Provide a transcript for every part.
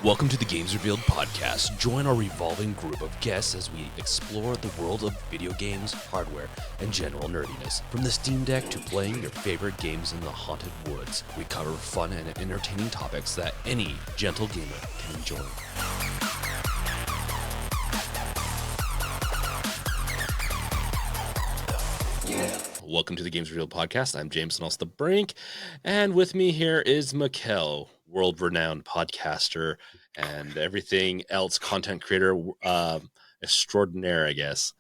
Welcome to the Games Revealed podcast. Join our revolving group of guests as we explore the world of video games, hardware, and general nerdiness. From the Steam Deck to playing your favorite games in the haunted woods, we cover fun and entertaining topics that any gentle gamer can enjoy. Welcome to the Games Revealed podcast. I'm James and also the Brink, and with me here is Mekel, world-renowned podcaster and everything else, content creator extraordinaire, I guess.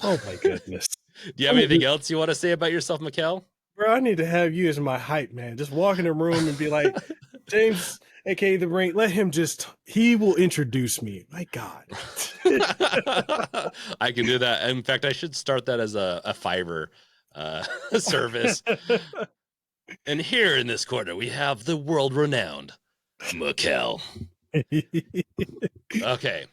Oh my goodness. Do you have anything else you want to say about yourself, Mekel? Bro, I need to have you as my hype man. Just walk in the room and be like, James, aka the Brink, he will introduce me. My God. I can do that. In fact, I should start that as a Fiverr service. And here in this corner, we have the world-renowned Mekel. Okay.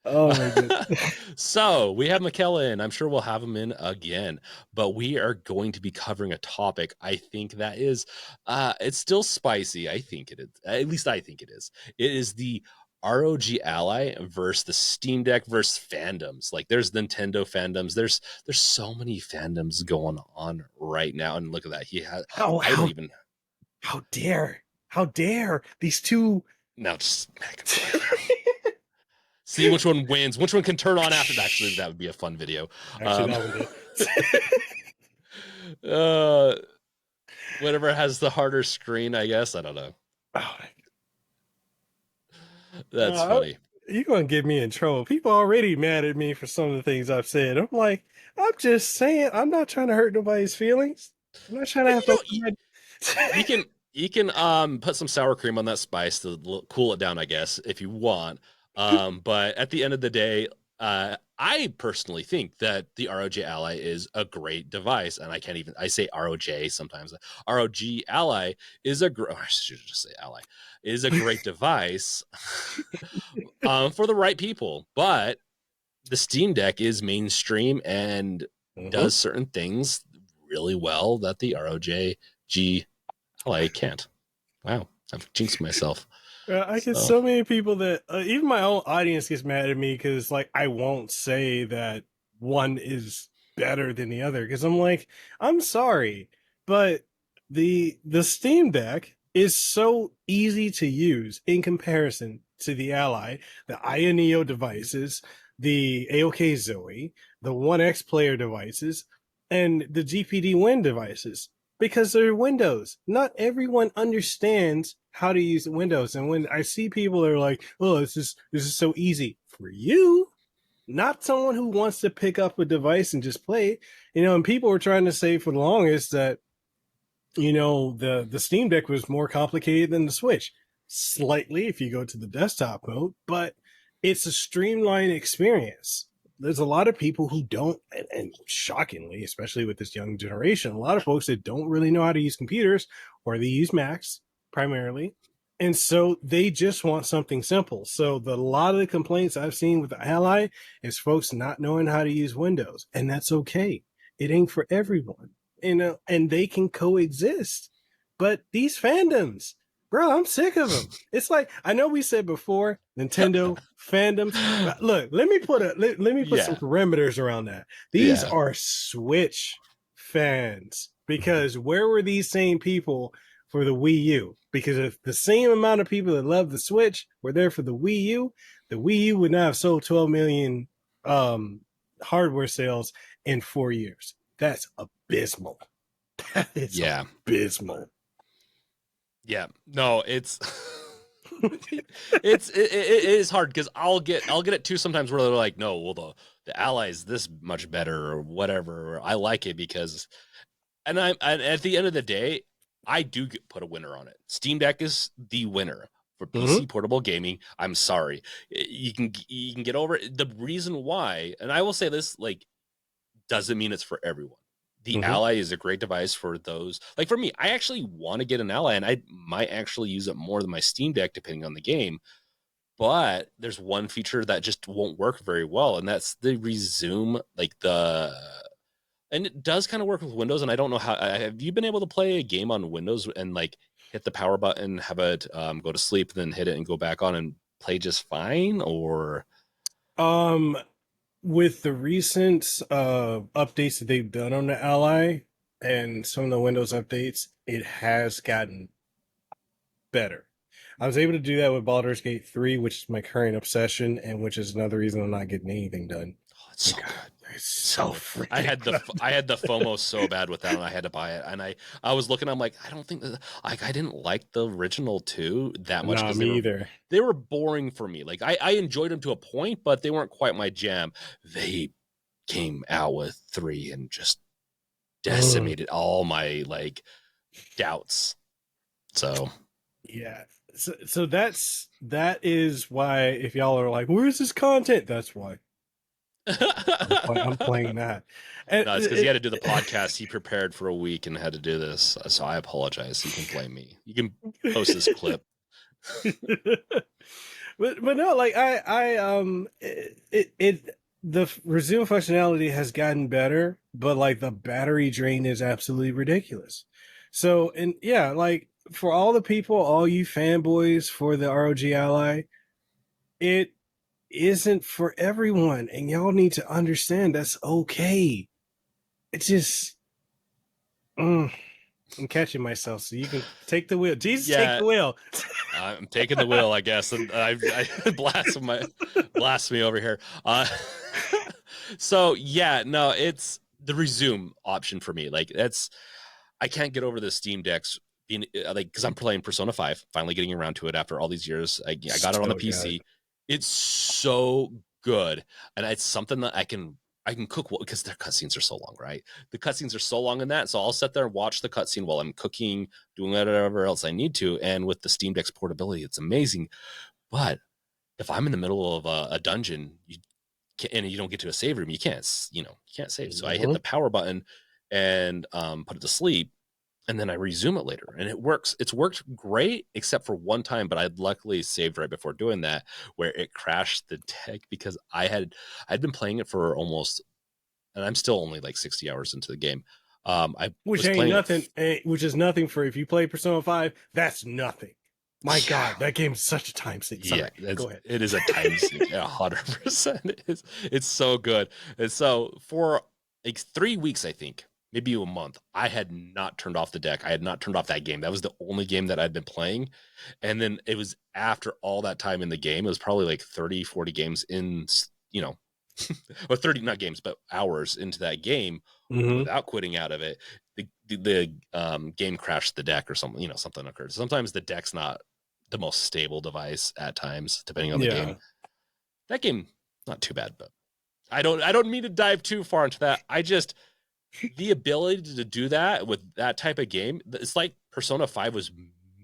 Oh my goodness. So we have Mekel in. I'm sure we'll have him in again, but we are going to be covering a topic. I think that is, it's still spicy. I think it is. At least I think it is. It is the ROG Ally versus the Steam Deck versus fandoms. Like there's Nintendo fandoms. There's so many fandoms going on right now. And look at that. He has, how dare these two. Now just see which one wins, which one can turn on after that. Actually, that would be a fun video. That would Whatever has the harder screen, I guess. I don't know. Oh, that's funny. You're going to get me in trouble. People already mad at me for some of the things I've said. I'm like, I'm just saying, I'm not trying to hurt nobody's feelings. I'm not trying to have You can put some sour cream on that spice to cool it down, I guess, if you want. But at the end of the day, I personally think that the ROG Ally is a great device, and I say ROG sometimes. ROG Ally is I should just say Ally is a great device for the right people. But the Steam Deck is mainstream and does certain things really well that the ROG Ally can't. Wow, I've jinxed myself. I get so many people that even my own audience gets mad at me because like I won't say that one is better than the other because I'm like, I'm sorry, but the Steam Deck is so easy to use in comparison to the Ally, the Aya Neo devices, the AOK Zoe, the One X player devices, and the GPD Win devices. Because they're Windows. Not everyone understands how to use Windows. And when I see people that are like, oh, this is so easy for you, not someone who wants to pick up a device and just play. And people were trying to say for the longest that, the Steam Deck was more complicated than the Switch. Slightly if you go to the desktop mode, but it's a streamlined experience. There's a lot of people who don't, and shockingly, especially with this young generation, a lot of folks that don't really know how to use computers, or they use Macs primarily. And so they just want something simple. So a lot of the complaints I've seen with the Ally is folks not knowing how to use Windows. And that's okay. It ain't for everyone, and they can coexist. But these fandoms, bro, I'm sick of them. It's like, I know we said before, Nintendo fandoms. Look, let me put some parameters around that. These are Switch fans, because where were these same people for the Wii U? Because if the same amount of people that love the Switch were there for the Wii U would not have sold 12 million hardware sales in 4 years. That's abysmal. That is abysmal. Yeah, no, it is hard because I'll get it too sometimes where they're like, no, well the Ally is this much better or whatever. Or I like it because, and at the end of the day, I do put a winner on it. Steam Deck is the winner for PC portable gaming. I'm sorry, you can get over it. The reason why, and I will say this, like, doesn't mean it's for everyone. The Ally is a great device for those. Like for me, I actually want to get an Ally, and I might actually use it more than my Steam Deck, depending on the game. But there's one feature that just won't work very well, and that's the resume, and it does kind of work with Windows. And I don't know how. Have you been able to play a game on Windows and like hit the power button, have it go to sleep, then hit it and go back on and play just fine, or Um, with the recent updates that they've done on the Ally and some of the Windows updates, it has gotten better. I was able to do that with Baldur's Gate 3, which is my current obsession, and which is another reason I'm not getting anything done. oh, it's so God, good. it's It's so so good. freaking good. I had the FOMO so bad with that, and I had to buy it. And I was looking, I'm like, I don't think that, like, I didn't like the original two that much Nah, because me either. they were boring for me. Like I enjoyed them to a point, but they weren't quite my jam. They came out with three and just Mm, decimated all my like doubts. So yeah. So that is why if y'all are like, where's this content? That's why I'm playing that. And no, it's because he had to do the podcast. He prepared for a week and had to do this. So I apologize. You can blame me. You can post this clip. but no, like it the resume functionality has gotten better, but like the battery drain is absolutely ridiculous. So and yeah, like for all the people, all you fanboys for the ROG Ally, it isn't for everyone, and y'all need to understand that's okay. It's just mm, I'm catching myself, so you can take the wheel. Jesus, take Yeah, the wheel. I'm taking the wheel, I guess, and I blast me over here. So yeah, no, it's the resume option for me. Like that's I can't get over the Steam Decks being like because I'm playing Persona 5, finally getting around to it after all these years. I got it on the So good. PC. It's so good, and it's something that I can cook because their cutscenes are so long, right? The cutscenes are so long in that, so I'll sit there and watch the cutscene while I'm cooking, doing whatever else I need to. And with the Steam Deck's portability, it's amazing. But if I'm in the middle of a dungeon, and you don't get to a save room, you can't save. So I hit Mhm. the power button and put it to sleep, and then I resume it later, and it works. It's worked great, except for one time. But I'd luckily saved right before doing that, where it crashed the deck because I'd been playing it for almost, and I'm still only like 60 hours into the game. I Which was ain't playing it. nothing. Which is nothing for if you play Persona 5. That's nothing. My Yeah, God, that game is such a time sink. yeah, Sorry, go ahead. it is a time sink. 100%. It's so good. And so for like 3 weeks, I think, maybe a month, I had not turned off the deck. I had not turned off that game. That was the only game that I'd been playing. And then it was after all that time in the game, it was probably like 30, 40 games in, you know, or 30, not games, but hours into that game Hmm. without quitting out of it. The game crashed the deck or something, something occurred. Sometimes the deck's not the most stable device at times, depending on the Yeah. game. That game, not too bad, but I don't mean to dive too far into that. I just the ability to do that with that type of game, it's like Persona 5 was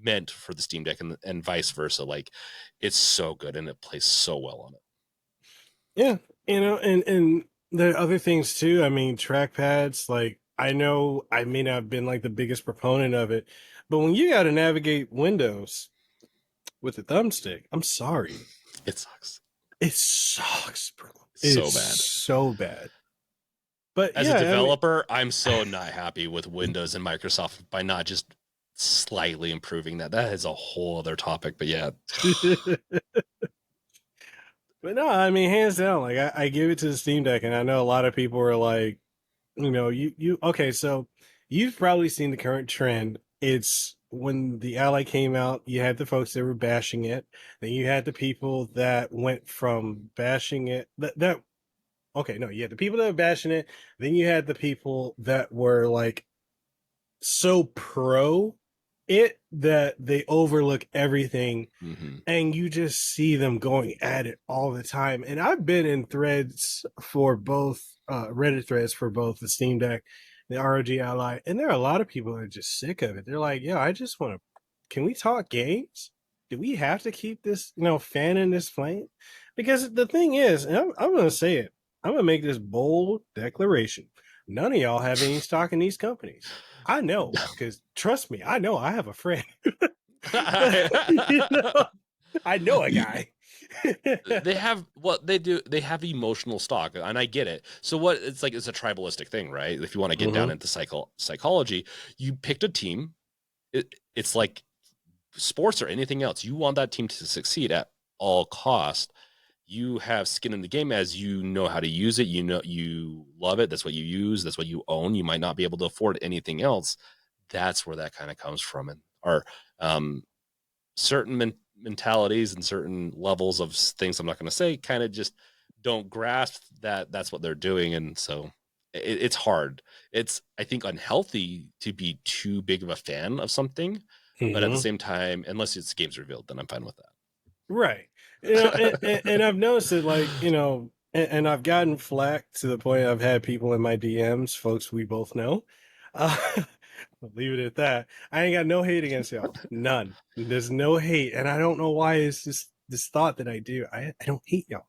meant for the Steam Deck and vice versa. Like it's so good and it plays so well on it. Yeah. And there are other things too. I mean, trackpads, like I know I may not have been like the biggest proponent of it, but when you got to navigate Windows with a thumbstick, I'm sorry. It sucks. It sucks, bro. So It's bad. so bad. But As a yeah, I mean, developer, I'm so not happy with Windows and Microsoft by not just slightly improving that. That is a whole other topic, but yeah. but no, I mean, hands down, like I give it to the Steam Deck, and I know a lot of people are like, you okay, so you've probably seen the current trend. It's when the Ally came out, you had the folks that were bashing it, then you had the people that went from bashing it that okay, no, you had the people that were bashing it, then you had the people that were like so pro it that they overlook everything Mm-hmm. and you just see them going at it all the time. And I've been in threads for both Reddit threads for both the Steam Deck, the ROG Ally, and there are a lot of people that are just sick of it. They're like, "Yo, I just want to. Can we talk games? Do we have to keep this, fanning this flame?" Because the thing is, and I'm going to say it. I'm going to make this bold declaration. None of y'all have any stock in these companies. I know, because trust me, I know I have a friend. But I know a guy. They have what they do. They have emotional stock, and I get it. So what it's like, it's a tribalistic thing, right? If you want to get down Hmm. into psychology, you picked a team. It's like sports or anything else. You want that team to succeed at all cost. You have skin in the game as you know how to use it. You know, you love it. That's what you use. That's what you own. You might not be able to afford anything else. That's where that kind of comes from. And or um, certain mentalities and certain levels of things I'm not going to say kind of just don't grasp that that's what they're doing. And so it's hard. It's, I think, unhealthy to be too big of a fan of something. But at the Mm-hmm. same time, unless it's games revealed, then I'm fine with Right. And that. I've noticed it, like, and I've gotten flack to the point I've had people in my DMs, folks we both know. Uh, I'll leave it at that. I ain't got no hate against y'all. None. There's no hate. And I don't know why it's just this thought that I do. I don't hate y'all.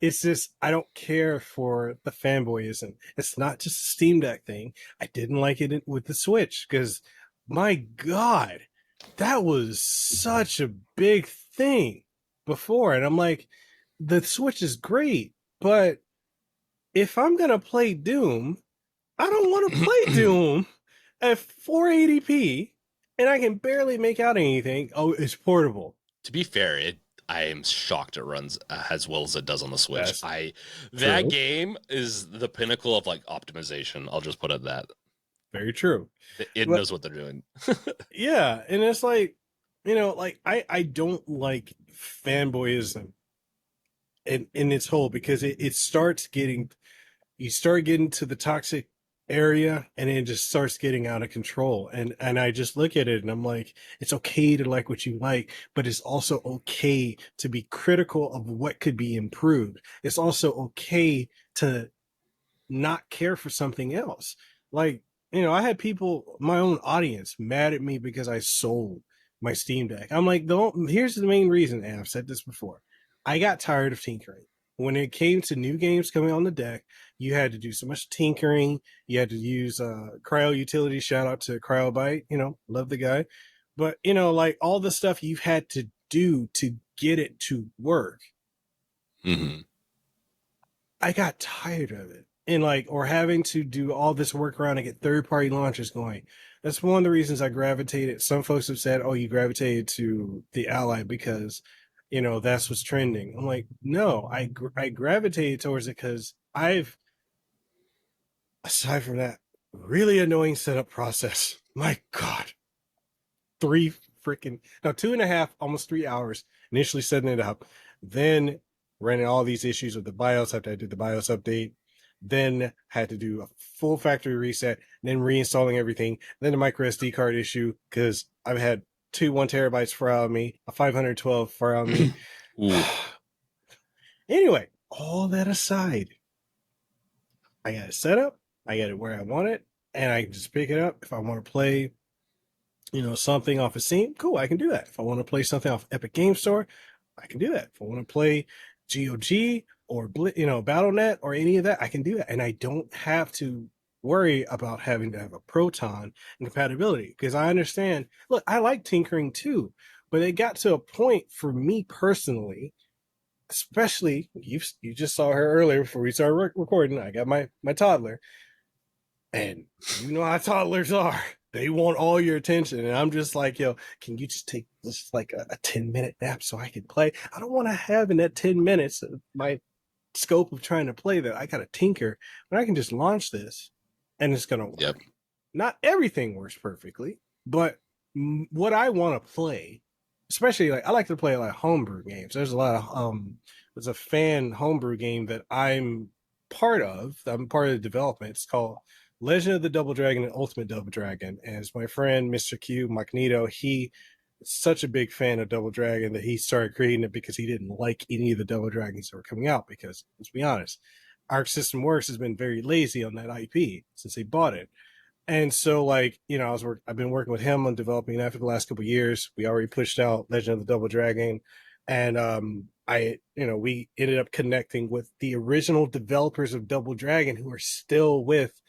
It's just I don't care for the fanboyism. It's not just a Steam Deck thing. I didn't like it with the Switch because, my God, that was such a big thing before, and I'm like, the Switch is great, but if I'm gonna play Doom, I don't want to play Doom at 480p, and I can barely make out anything. Oh, it's portable. To be fair, I am shocked it runs as well as it does on the Switch. That's I That true. game is the pinnacle of like optimization. I'll just put it that Very true. it But knows what they're doing. yeah, and it's like, like I don't like fanboyism in its whole, because it starts getting, you start getting to the toxic area and it just starts getting out of control. And I just look at it and I'm like, it's okay to like what you like, but it's also okay to be critical of what could be improved. It's also okay to not care for something else. Like, I had people, my own audience, mad at me because I sold my Steam Deck. I'm like, don't, here's the main reason, and I've said this before. I got tired of tinkering. When it came to new games coming on the deck, you had to do so much tinkering. You had to use Cryo Utility. Shout out to Cryobyte. Love the guy. But, like all the stuff you had to do to get it to work, Mm-hmm. I got tired of it. And like, or having to do all this work around to get third party launchers going. That's one of the reasons I gravitated. Some folks have said, oh, you gravitated to the Ally because, that's what's trending. I'm like, no, I gravitated towards it because aside from that, really annoying setup process. My God, three freaking, no, 2.5, almost 3 hours initially setting it up, then running all these issues with the BIOS after I did the BIOS update, then had to do a full factory reset, then reinstalling everything, then the micro SD card issue because I've had two 1 terabytes fire on me, a 512 fire on me. Ooh. Anyway, all that aside, I got it set up, I got it where I want it, and I can just pick it up if I want to play something off of Steam, cool, I can do that. If I want to play something off Epic Game Store, I can do that. If I want to play GOG or BattleNet or any of that, I can do that, and I don't have to worry about having to have a Proton and compatibility because I understand. Look, I like tinkering too, but it got to a point for me personally, especially you just saw her earlier before we started recording. I got my toddler, and you know how toddlers are. They want all your attention. And I'm just like, yo, can you just take just like a 10-minute nap so I can play? I don't want to have in that 10 minutes my scope of trying to play that. I got to tinker, but I can just launch this and it's going to Yep. work. Not everything works perfectly, but what I want to play, especially like I like to play like homebrew games. There's a lot of there's a fan homebrew game that I'm part of. I'm part of the development. It's called Legend of the Double Dragon and Ultimate Double Dragon. And it's my friend Mr. Q Magneto. He is such a big fan of Double Dragon that he started creating it because he didn't like any of the Double Dragons that were coming out. Because let's be honest, Arc System Works has been very lazy on that IP since they bought it. And so, like, I've been working with him on developing that for the last couple of years. We already pushed out Legend of the Double Dragon, and we ended up connecting with the original developers of Double Dragon, who are still with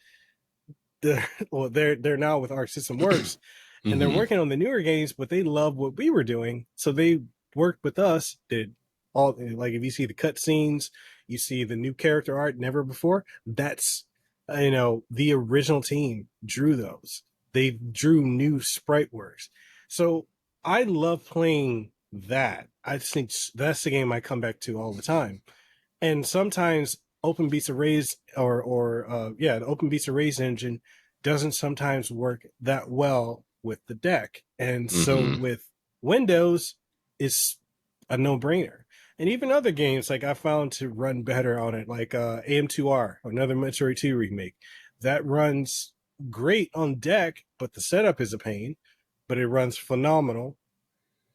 the well, they're now with Arc System Works, and they're Mm-hmm. working on the newer games, but they love what we were doing, so they worked with us. Did all, like, if you see the cutscenes, you see the new character art never before. That's the original team drew those. They drew new sprite works. So I love playing that, I think that's the game I come back to all the time. And sometimes Open Beats Arrays the Open Beats Arrays engine doesn't sometimes work that well with the deck. And so Hmm. with Windows, it's a no-brainer. And even other games like I found to run better on it, like AM2R, another Metroid 2 remake, that runs great on deck, but the setup is a pain, but it runs phenomenal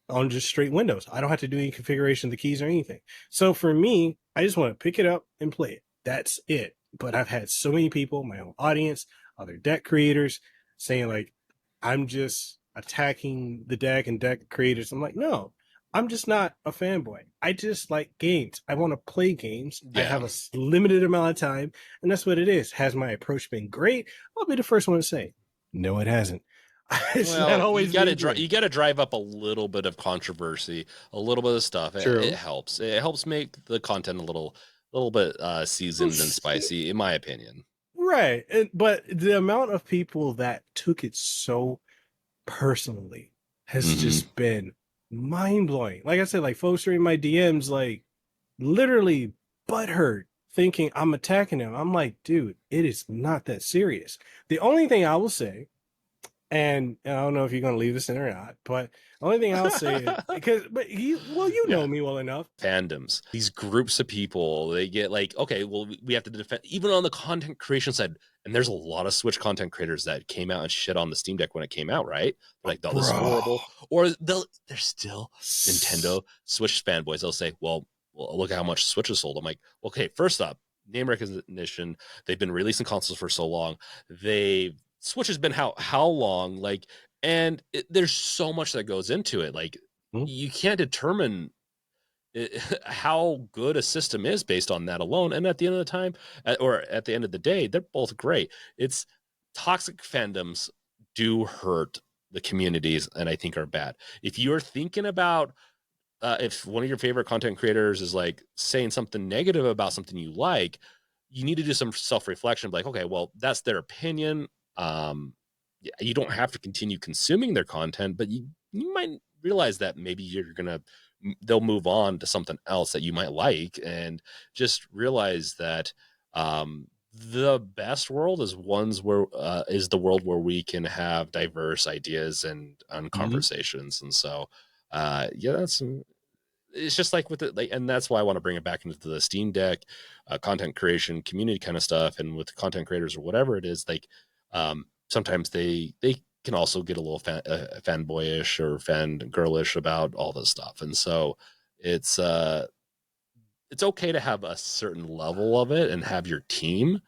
on just straight Windows. I don't have to do any configuration of the keys or anything. So for me, I just want to pick it up and play it. That's it. But I've had so many people, my own audience, other deck creators, saying like, I'm just attacking the deck and deck creators. I'm like, no, I'm just not a fanboy. I just like games. I want to play games. I Yeah. have a limited amount of time, and that's what it is. Has my approach been great? I'll be the first one to say, no, it hasn't. It's not Well, always been great. you got to drive up a little bit of controversy, a little bit of stuff. It True. helps. It helps make the content little bit seasoned and spicy, in my opinion. Right. But the amount of people that took it so personally has Hmm. just been mind blowing. Like I said, like folks are in my DMs, like literally butthurt, thinking I'm attacking them. I'm like, dude, it is not that serious. The only thing I will say, and I don't know if you're going to leave this in or not, but the only thing I'll say is because, but you know Yeah. me well enough. Fandoms, these groups of people, they get like, okay, well, we have to defend, even on the content creation side. And there's a lot of Switch content creators that came out and shit on the Steam Deck when it came out, right? They're like, oh, this is Bro. horrible. Or they're still Nintendo Switch fanboys. They'll say, well, look at how much Switch is sold. I'm like, okay, first up, name recognition. They've been releasing consoles for so long. Switch has been how long? Like, and there's so much that goes into it. Like, Hmm? you can't determine how good a system is based on that alone. And at the end of the time, or at the end of the day, they're both great. It's toxic fandoms do hurt the communities, and I think are bad. If you're thinking about if one of your favorite content creators is like saying something negative about something you like, you need to do some self-reflection, like, okay, well, that's their opinion. You don't have to continue consuming their content, but you might realize that maybe they'll move on to something else that you might like, and just realize that the best world is the world where we can have diverse ideas and Hmm. conversations. And so yeah, it's just like with it, like, and that's why I want to bring it back into the Steam Deck, content creation, community kind of stuff, and with content creators or whatever it is. Like, sometimes they can also get a little fanboyish or fangirlish about all this stuff, and so it's uh it's okay to have a certain level of it and have your team,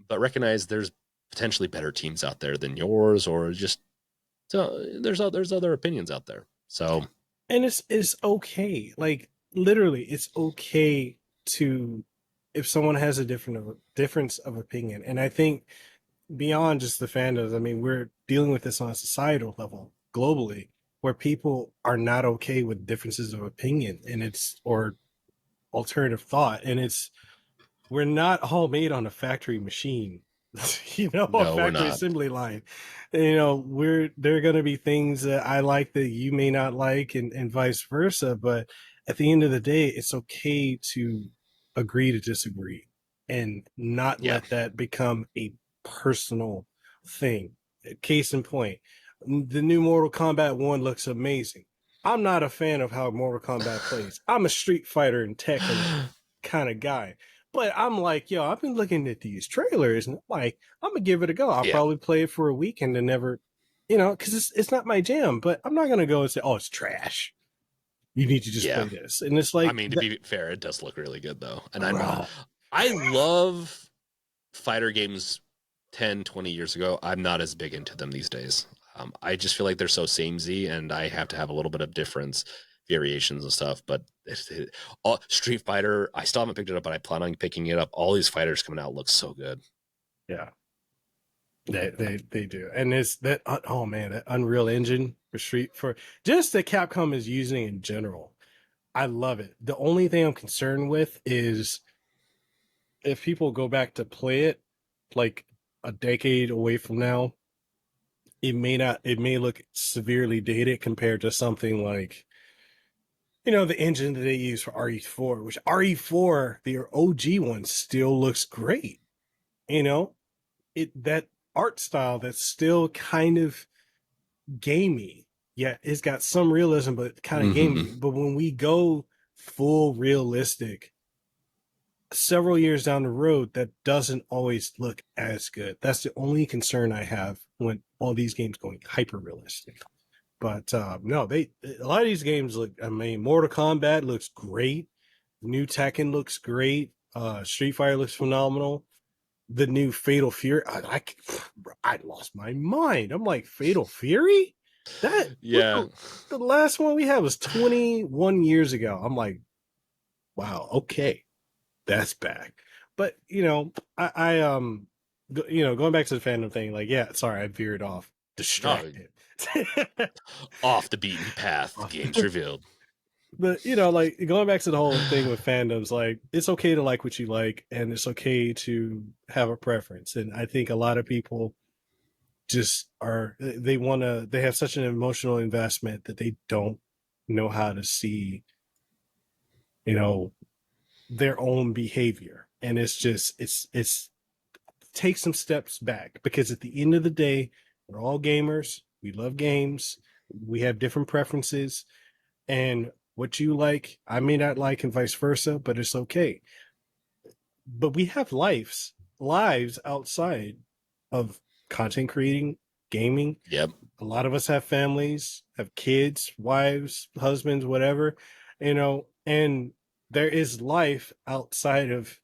but recognize there's potentially better teams out there than yours, or just there's other opinions out there. So And it's okay. Like literally, it's okay to if someone has a difference of opinion. And I think beyond just the fandoms, I mean, we're dealing with this on a societal level globally, where people are not okay with differences of opinion, and it's or alternative thought, and it's we're not all made on a factory machine, a no, we're factory not. assembly line. We're there are going to be things that I like that you may not like, and vice versa. But at the end of the day, it's okay to agree to disagree and not Yeah. let that become a personal thing. Case in point, the new Mortal Kombat 1 looks amazing. I'm not a fan of how Mortal Kombat plays. I'm a Street Fighter and Tekken kind of guy. But I'm like, yo, I've been looking at these trailers and I'm like, I'm gonna give it a go. I'll Yeah. probably play it for a weekend and never, because it's not my jam. But I'm not gonna go and say, oh, it's trash. You need to just Yeah. play this. And it's I like, mean, to be fair, it does look really good though. And bruh. I love fighter games 10, 20 years ago. I'm not as big into them these days. I just feel like they're so samey, and I have to have a little bit of difference, variations and stuff. But Street Fighter, I still haven't picked it up, but I plan on picking it up. All these fighters coming out look so good. Yeah, they do. And it's that oh man, that Unreal Engine for Street for just that Capcom is using in general. I love it. The only thing I'm concerned with is if people go back to play it like a decade away from now, it may look severely dated compared to something like the engine that they use for RE4, which RE4, the OG one, still looks great. You know, that art style that's still kind of gamey. Yeah, it's got some realism, but kind of gamey. But when we go full realistic, several years down the road, that doesn't always look as good. That's the only concern I have when all these games going hyper realistic. But no, a lot of these games look. I mean, Mortal Kombat looks great. New Tekken looks great. Street Fighter looks phenomenal. The new Fatal Fury, I lost my mind. I'm like, Fatal Fury? That what Yeah. the last one we had was 21 years ago. I'm like, wow, okay, that's back. But going back to the fandom thing, like, yeah, sorry, I veered off, No, distracted. off the beaten path. Games revealed. But like going back to the whole thing with fandoms, like it's okay to like what you like, and it's okay to have a preference. And I think a lot of people just they have such an emotional investment that they don't know how to see, you know, their own behavior. And it's just it's take some steps back, because at the end of the day, we're all gamers. We love games. We have different preferences, and what you like, I may not like, and vice versa, but it's okay. But we have lives outside of content creating, gaming. Yep. A lot of us have families, have kids, wives, husbands, whatever, and there is life outside of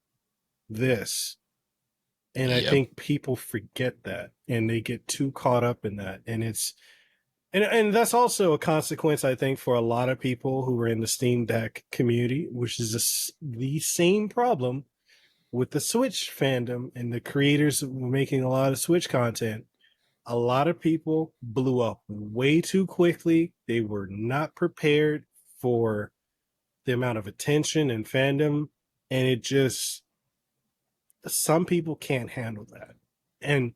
this. And I Yep. think people forget that, and they get too caught up in that. And and that's also a consequence, I think, for a lot of people who are in the Steam Deck community, which is the same problem with the Switch fandom and the creators making a lot of Switch content. A lot of people blew up way too quickly. They were not prepared for the amount of attention and fandom, and it just, some people can't handle that. And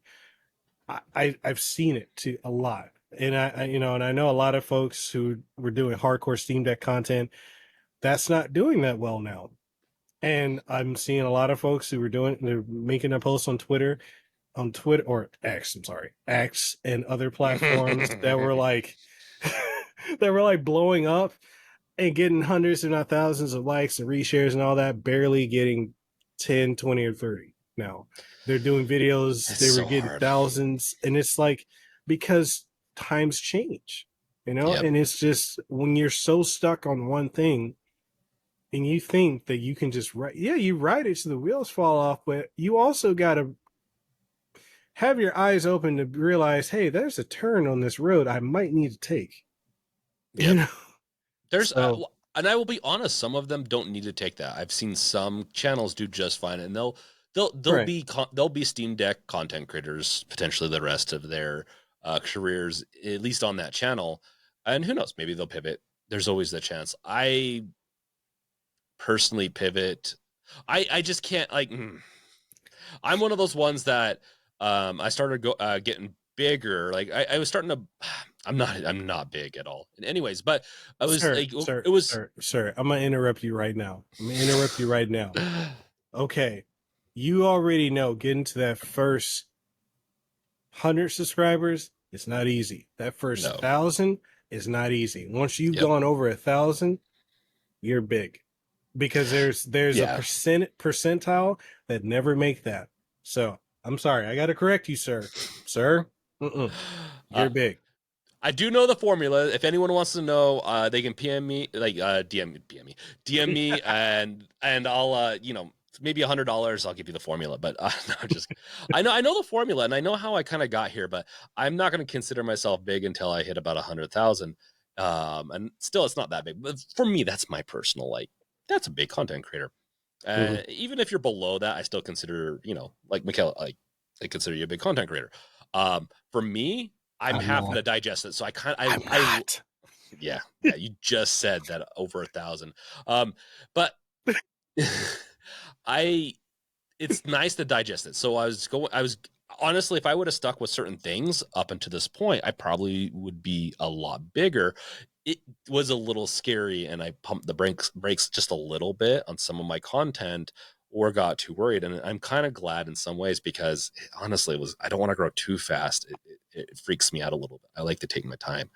I've seen it to a lot. And I know a lot of folks who were doing hardcore Steam Deck content that's not doing that well now. And I'm seeing a lot of folks who they're making a post on Twitter or X, I'm sorry, X and other platforms that were like that were like blowing up and getting hundreds if not thousands of likes and reshares and all that, barely getting 10, 20, or 30. Now they're doing videos, It's they were so getting hard. thousands, and it's like, because times change, Yep. and it's just when you're so stuck on one thing and you think that you can just you ride it so the wheels fall off, but you also got to have your eyes open to realize, hey, there's a turn on this road I might need to take. You Yep. know, There's so and I will be honest, some of them don't need to take that. I've seen some channels do just fine, and they'll right. be they'll be Steam Deck content creators potentially the rest of their careers, at least on that channel. And who knows, maybe they'll pivot. There's always the chance. I personally pivot. I just can't like. I'm one of those ones that I started getting bigger. Like I was starting to. I'm not big at all. Anyways, but I was Sir, like, sir, it was. sir, sir, I'm gonna interrupt you right now. Okay. You already know getting to that first 100 subscribers, it's not easy. That first No. 1,000 is not easy. Once you've Yep. gone over 1,000, you're big, because there's a Yeah. percentile that never make that. So I'm sorry, I got to correct you, sir. Uh, You're big. I do know the formula. If anyone wants to know, they can PM me, like DM me, and I'll maybe $100. I'll give you the formula. But no, just I know the formula, and I know how I kind of got here. But I'm not going to consider myself big until I hit about 100,000. And still, it's not that big. But for me, that's my personal like. That's a big content creator. Mhm. Even if you're below that, I still consider, like Mekel, like I consider you a big content creator. For me, I'm I'm having not. to digest it. So I'm not. yeah, you just said that over 1,000. But I, it's nice to digest it. So I was honestly, if I would have stuck with certain things up until this point, I probably would be a lot bigger. it was a little scary, and I pumped the brakes just a little bit on some of my content, or got too worried. And I'm kind of glad in some ways, because honestly, it was, I don't want to grow too fast. It freaks me out a little bit. I like to take my time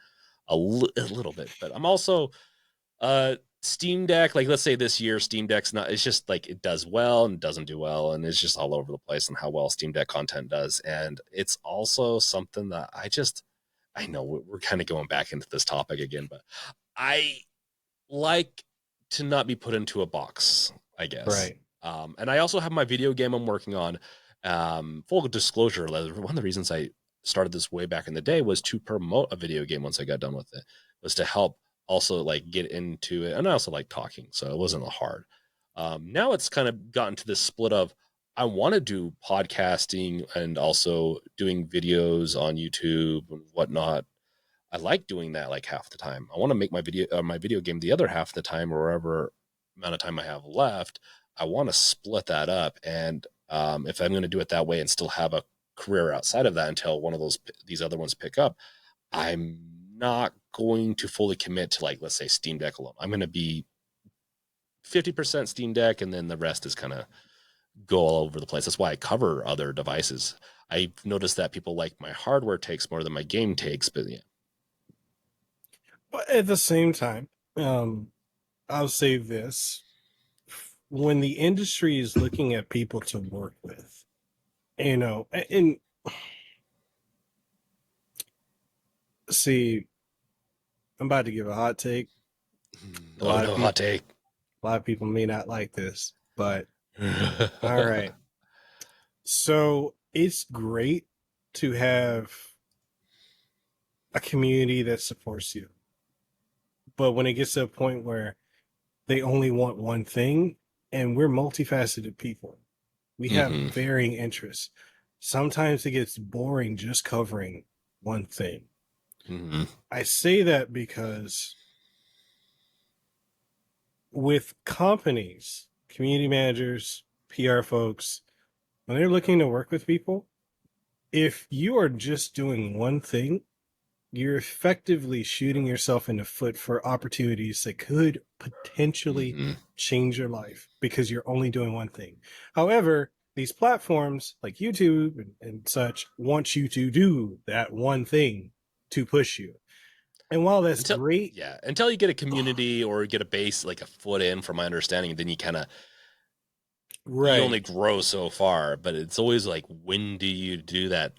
a little bit, but I'm also Steam Deck, like let's say this year Steam Deck's not, it's just like it does well and doesn't do well, and it's just all over the place on how well Steam Deck content does. And it's also something that I know we're kind of going back into this topic again, but I like to not be put into a box, I guess. Right. And I also have my video game I'm working on. Full disclosure, one of the reasons I started this way back in the day was to promote a video game once I got done with it, was to help also like get into it. And I also like talking, so it wasn't hard. Now it's kind of gotten to this split of, I want to do podcasting and also doing videos on YouTube and whatnot. I like doing that like half the time. I want to make my video game the other half of the time, or whatever amount of time I have left. I want to split that up, and if I'm going to do it that way and still have a career outside of that until one of these other ones pick up, I'm not going to fully commit to, like, let's say Steam Deck alone. I'm going to be 50% Steam Deck, and then the rest is kind of go all over the place. That's why I cover other devices. I've noticed that people like my hardware takes more than my game takes, but yeah. But at the same time, um, I'll say this: when the industry is looking at people to work with, and see, I'm about to give a hot take. A Oh lot of no, hot people, take. a lot of people may not like this, but all right. So it's great to have a community that supports you, but when it gets to a point where they only want one thing, and we're multifaceted people, we have Hmm. varying interests. Sometimes it gets boring just covering one thing. Hmm. I say that because with companies, community managers, PR folks, when they're looking to work with people, if you are just doing one thing, you're effectively shooting yourself in the foot for opportunities that could potentially Hmm. change your life because you're only doing one thing. However, these platforms like YouTube and such want you to do that one thing to push you. And while that's Until great, yeah, until you get a community or get a base, like a foot in, from my understanding, then you only right. grow so far. But it's always like, when do you do that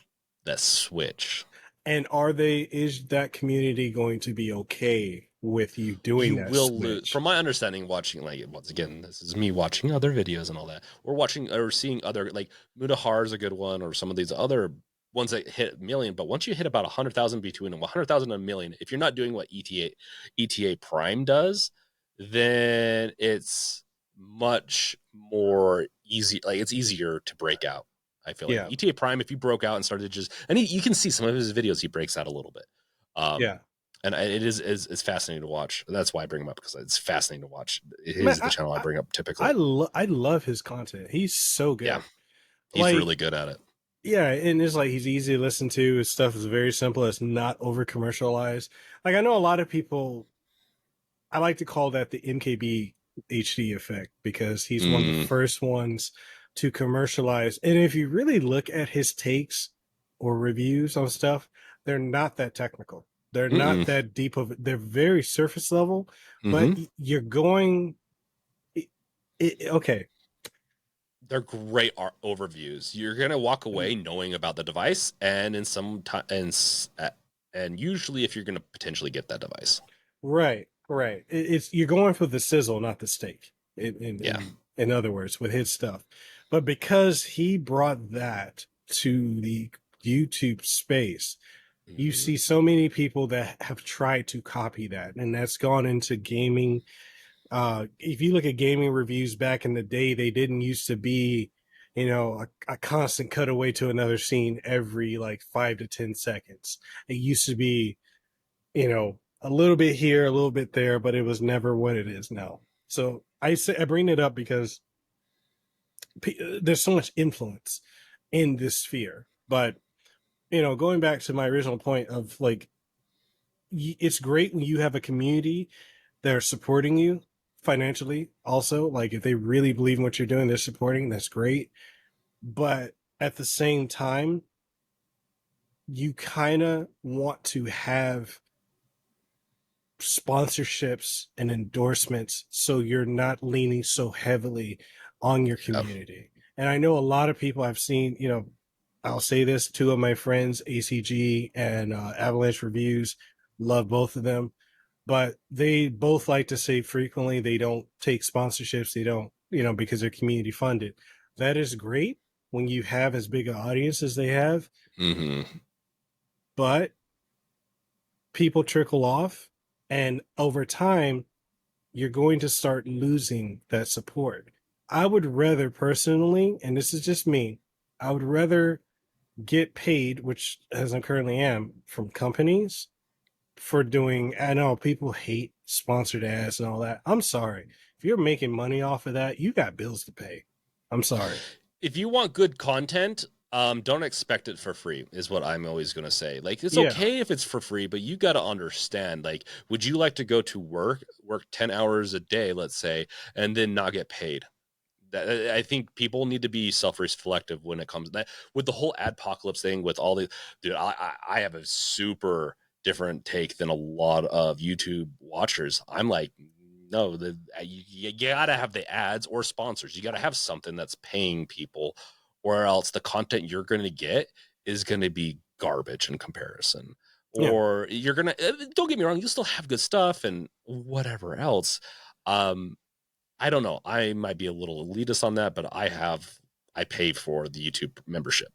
switch? And is that community going to be okay with you doing You that will lose, switch? from my understanding, watching, like, once again, this is me watching other videos and all that, or watching or seeing other, like, Mudahar is a good one, or some of these other ones that hit a million. But once you hit about 100,000, between 100,000 and a million, if you're not doing what ETA Prime does, then it's much more easy, like it's easier to break out. I feel like Yeah. ETA Prime, if you broke out and started just, and you can see some of his videos, he breaks out a little bit. um Yeah. and it is fascinating to watch. That's why I bring him up, because it's fascinating to watch. It Man, is the channel I bring up typically. I love his content. He's so Yeah, good. he's Like, really good at it. yeah, and it's like he's easy to listen to. His stuff is very simple. It's not over commercialized. Like, I know a lot of people, I like to call that the MKB HD effect because he's one of the Mm, first ones to commercialize. And if you really look at his takes or reviews on stuff, they're not that technical. They're not mm-mm. that deep of they're very surface level, but Mm-hmm. you're going okay. They're great overviews. You're gonna walk away knowing about the device, and in some time, and usually, if you're gonna potentially get that device. Right, right. It's you're going for the sizzle, not the steak. Yeah. In other words, with his stuff, but because he brought that to the YouTube space, you Mm-hmm. see so many people that have tried to copy that, and that's gone into gaming. If you look at gaming reviews back in the day, they didn't used to be, a constant cutaway to another scene every like 5 to 10 seconds. It used to be a little bit here, a little bit there, but it was never what it is now. So I bring it up because there's so much influence in this sphere. But going back to my original point of like it's great when you have a community that are supporting you financially. Also, like if they really believe in what you're doing, they're supporting. That's great. But at the same time, you kind of want to have sponsorships and endorsements so you're not leaning so heavily on your Yeah. community. And I know a lot of people I've seen, I'll say this, two of my friends, ACG and Avalanche Reviews, love both of them, but they both like to say frequently they don't take sponsorships, they don't, because they're community funded. That is great when you have as big an audience as they have, Hmm. but people trickle off, and over time you're going to start losing that support. I would rather personally, and this is just me, I would rather get paid, which as I currently am, from companies for doing, I know people hate sponsored ads and all that. I'm sorry. If you're making money off of that, you got bills to pay. I'm sorry. If you want good content, don't expect it for free, is what I'm always going to say. Like, it's Yeah. okay if it's for free, but you got to understand, like, would you like to go to work 10 hours a day, let's say, and then not get paid? That, I think people need to be self-reflective when it comes to that. With the whole adpocalypse thing, with all the, dude, I have a super different take than a lot of YouTube watchers. I'm like, no, you gotta have the ads or sponsors. You gotta have something that's paying people, or else the content you're going to get is going to be garbage in comparison. Yeah. Or you're gonna, don't get me wrong, you still have good stuff and whatever else. Um, I don't know. I might be a little elitist on that, but I pay for the YouTube membership.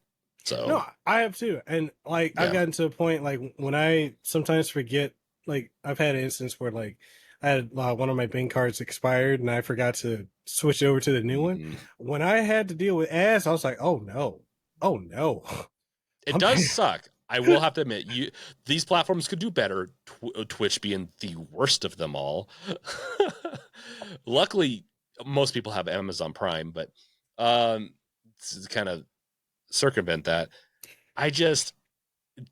So No, I have too. And like I've yeah. gotten to a point like when I sometimes forget, like I've had an instance where like I had one of my bank cards expired and I forgot to switch over to the new one. Mhm. When I had to deal with ads, I was like, oh no. Oh no. It I'm does paying. suck. I will have to admit, these platforms could do better. Twitch being the worst of them all. Luckily, most people have Amazon Prime, but to kind of circumvent that, I just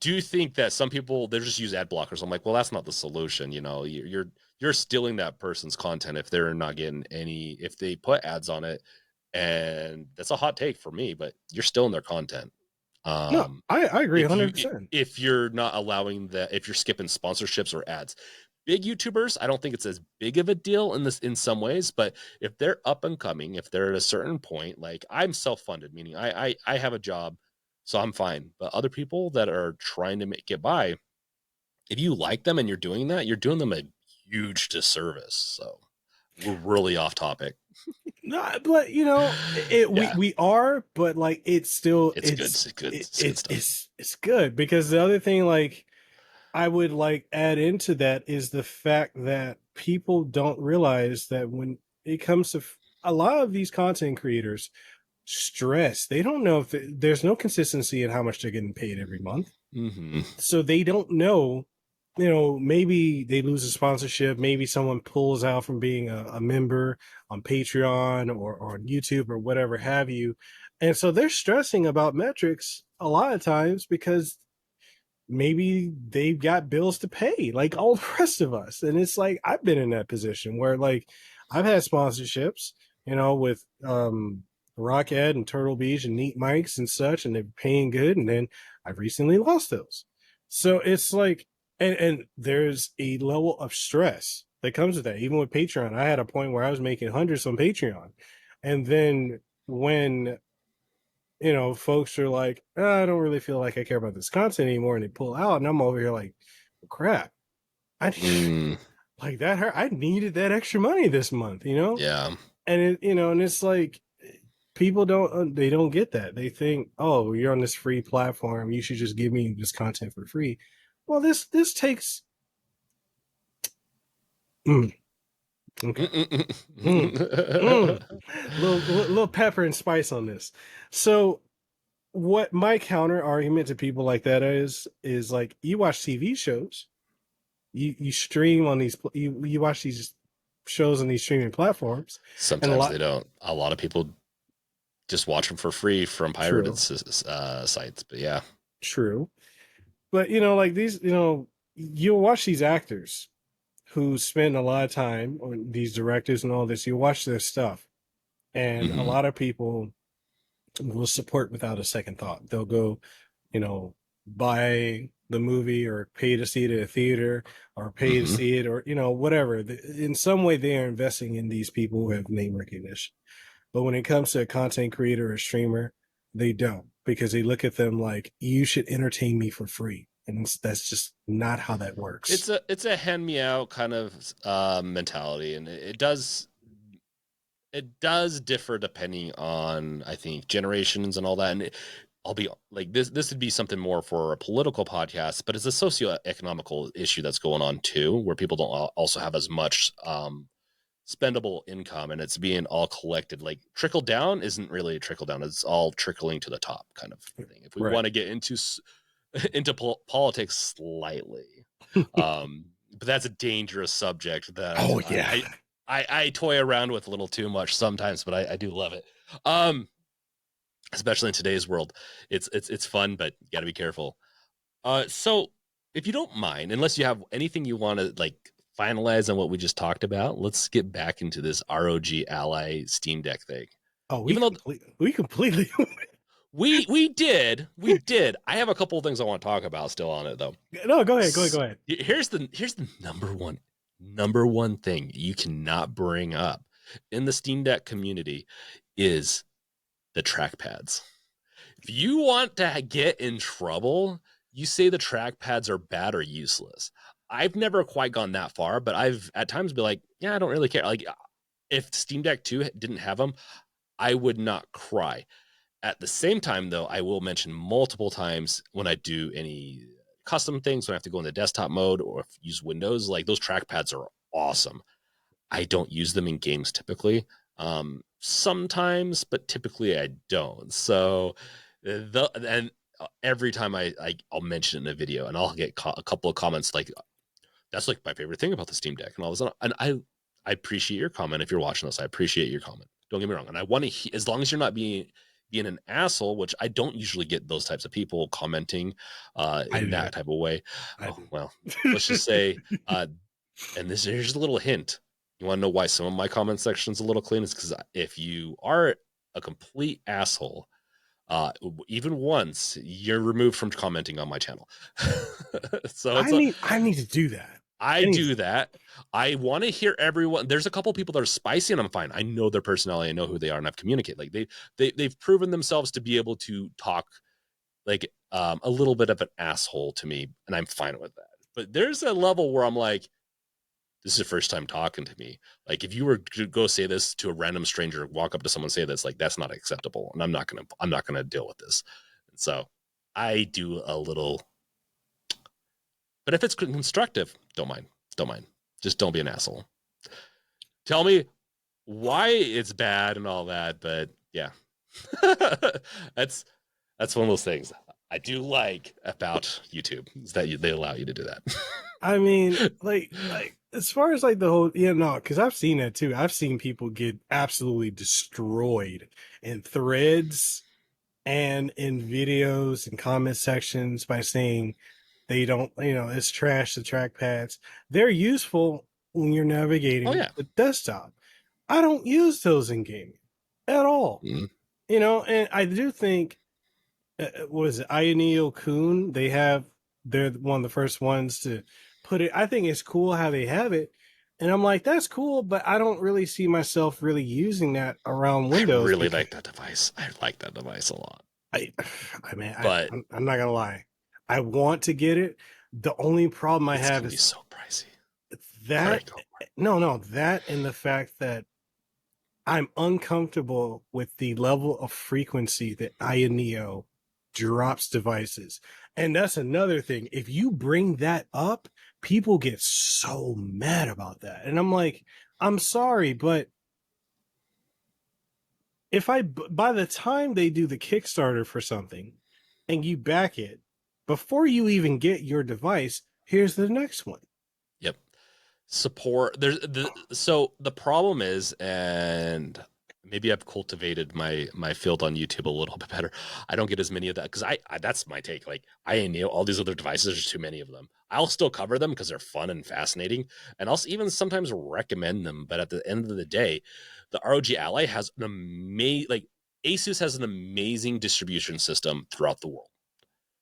do think that some people they just use ad blockers. I'm like, well, that's not the solution. You know, you're stealing that person's content if they're not getting any, if they put ads on it, and that's a hot take for me, but you're stealing their content. No, Um, I agree if you 100%. if you're not allowing that, if you're skipping sponsorships or ads, big YouTubers, I don't think it's as big of a deal in this in some ways, but if they're up and coming, if they're at a certain point, like I'm self-funded, meaning I have a job, so I'm fine. But other people that are trying to get by, if you like them and you're doing that, you're doing them a huge disservice. So we're really off topic. No, but we Yeah, we are, but like it's still it's good. It's good. It's good stuff. it's good because the other thing like I would like add into that is the fact that people don't realize that when it comes to a lot of these content creators stress, they don't know if there's no consistency in how much they're getting paid every month. Hmm. So they don't know, maybe they lose a sponsorship, maybe someone pulls out from being a member on Patreon or on YouTube or whatever have you. And so they're stressing about metrics a lot of times because maybe they've got bills to pay like all the rest of us. And it's like I've been in that position where like I've had sponsorships, with Rockhead and Turtle Beach and Neat Mics and such, and they're paying good, and then I've recently lost those. So it's like, and there's a level of stress that comes with that. Even with Patreon, I had a point where I was making hundreds on Patreon, and then when folks are like, I don't really feel like I care about this content anymore, and they pull out, and I'm over here like, crap, I Mm, like that hurt. I needed that extra money this month, yeah. and and it's like people don't they don't get that. They think, oh, you're on this free platform, you should just give me this content for free. Well, this takes mm, okay, mm, mm, little pepper and spice on this. So what my counter argument to people like that is like you watch TV shows, you stream on these, you watch these shows on these streaming platforms, and a Sometimes lot they don't. A lot of people just watch them for free from pirated true, sites. But yeah. true, but like these, you'll watch these actors who spend a lot of time, or these directors and all this, you watch their stuff, and a Hmm. lot of people will support without a second thought. They'll go, you know, buy the movie or pay to see it at a theater or pay to Hmm. see it or, whatever. In some way, they are investing in these people who have name recognition. But when it comes to a content creator or streamer, they don't, because they look at them like, you should entertain me for free. And that's just not how that works. It's a hand me out kind of mentality, and it does differ depending on, I think, generations and all that. And I'll be like, this would be something more for a political podcast, but it's a socioeconomical issue that's going on too, where people don't also have as much spendable income, and it's being all collected. Like, trickle down isn't really a trickle down; it's all trickling to the top kind of thing. If we Right. want to get into politics slightly, but that's a dangerous subject that Oh, yeah. I toy around with a little too much sometimes, but I do love it. Um, especially in today's world, it's fun, but you got to be careful. So if you don't mind, unless you have anything you want to like finalize on what we just talked about, let's get back into this ROG Ally Steam Deck thing. Oh, Even though we completely. we did. I have a couple of things I want to talk about still on it though. No, go ahead. Go ahead. Here's the number one thing you cannot bring up in the Steam Deck community is the trackpads. If you want to get in trouble, you say the trackpads are bad or useless. I've never quite gone that far, but I've at times been like, yeah, I don't really care. Like, if Steam Deck 2 didn't have them, I would not cry. At the same time, though, I will mention multiple times when I do any custom things, when I have to go in the desktop mode or use Windows, like, those trackpads are awesome. I don't use them in games typically. Sometimes, but typically I don't. So and every time I'll mention it in a video, and I'll get a couple of comments like, "That's like my favorite thing about the Steam Deck," and all of a sudden, and I appreciate your comment. If you're watching this, I appreciate your comment. Don't get me wrong, and I want to, as long as you're not being an asshole, which I don't usually get those types of people commenting I in do. that type of way. I Oh do. well, let's just say, uh, and here's a little hint. You want to know why some of my comment section's a little clean? It's because if you are a complete asshole, uh, even once, you're removed from commenting on my channel. So I need to do that. I I need do that. I want to hear everyone. There's a couple people that are spicy, and I'm fine. I know their personality. I know who they are, and I've communicated. Like, they've proven themselves to be able to talk like a little bit of an asshole to me, and I'm fine with that. But there's a level where I'm like, this is the first time talking to me. Like, if you were to go say this to a random stranger, walk up to someone and say this, like, that's not acceptable, and I'm not gonna deal with this. And so I do a little, but if it's constructive, don't mind. Just don't be an asshole. Tell me why it's bad and all that, but yeah, that's that's one of those things I do like about YouTube, is that they allow you to do that. I mean, like as far as like the whole, no, because I've seen that too. I've seen people get absolutely destroyed in threads and in videos and comment sections by saying they don't, it's trash, the trackpads. They're useful when you're Oh navigating yeah. the desktop. I don't use those in gaming at all. Mm-hmm. And I do think, what is it, Ioneo Kun? They're one of the first ones to put it. I think it's cool how they have it, and I'm like, that's cool, but I don't really see myself really using that around I Windows really because like that device. I like that device a lot. I, I mean, But I'm not gonna lie, I want to get it. The only problem I it's have gonna be is so pricey. Sorry, that, go. no, that and the fact that I'm uncomfortable with the level of frequency that Ioneo drops devices. And that's another thing. If you bring that up, people get so mad about that. And I'm like, I'm sorry, but by the time they do the Kickstarter for something and you back it, before you even get your device, here's the next one. Yep. Support, there's the so the problem is, and maybe I've cultivated my field on YouTube a little bit better. I don't get as many of that because I that's my take. Like I know all these other devices, there's too many of them. I'll still cover them because they're fun and fascinating, and I'll even sometimes recommend them. But at the end of the day, the ROG Ally has an amazing like Asus has an amazing distribution system throughout the world.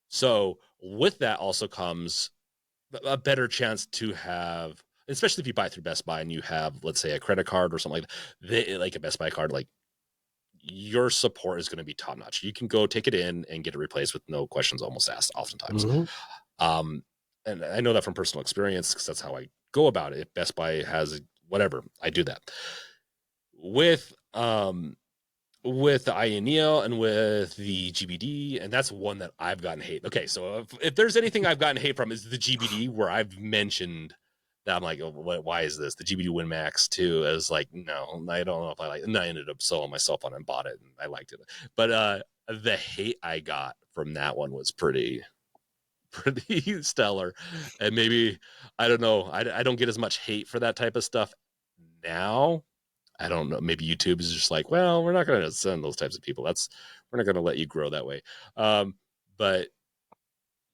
So with that also comes a better chance to have, especially if you buy through Best Buy and you have, let's say, a credit card or something like that, like a Best Buy card, like your support is going to be top notch. You can go take it in and get it replaced with no questions almost asked, oftentimes. Mm-hmm. Um, and I know that from personal experience because that's how I go about it. If Best Buy has whatever, I do that with with the INEO and with the GBD, and that's one that I've gotten hate. Okay, so if there's anything I've gotten hate from is the GBD, where I've mentioned that I'm like, oh, why is this? The GBD Win Max 2 is like, no, I don't know if I like it. And I ended up selling myself on and bought it, and I liked it. But the hate I got from that one was pretty stellar. And maybe, I don't know, I don't get as much hate for that type of stuff now. I don't know. Maybe YouTube is just like, well, we're not going to send those types of people. We're not going to let you grow that way. But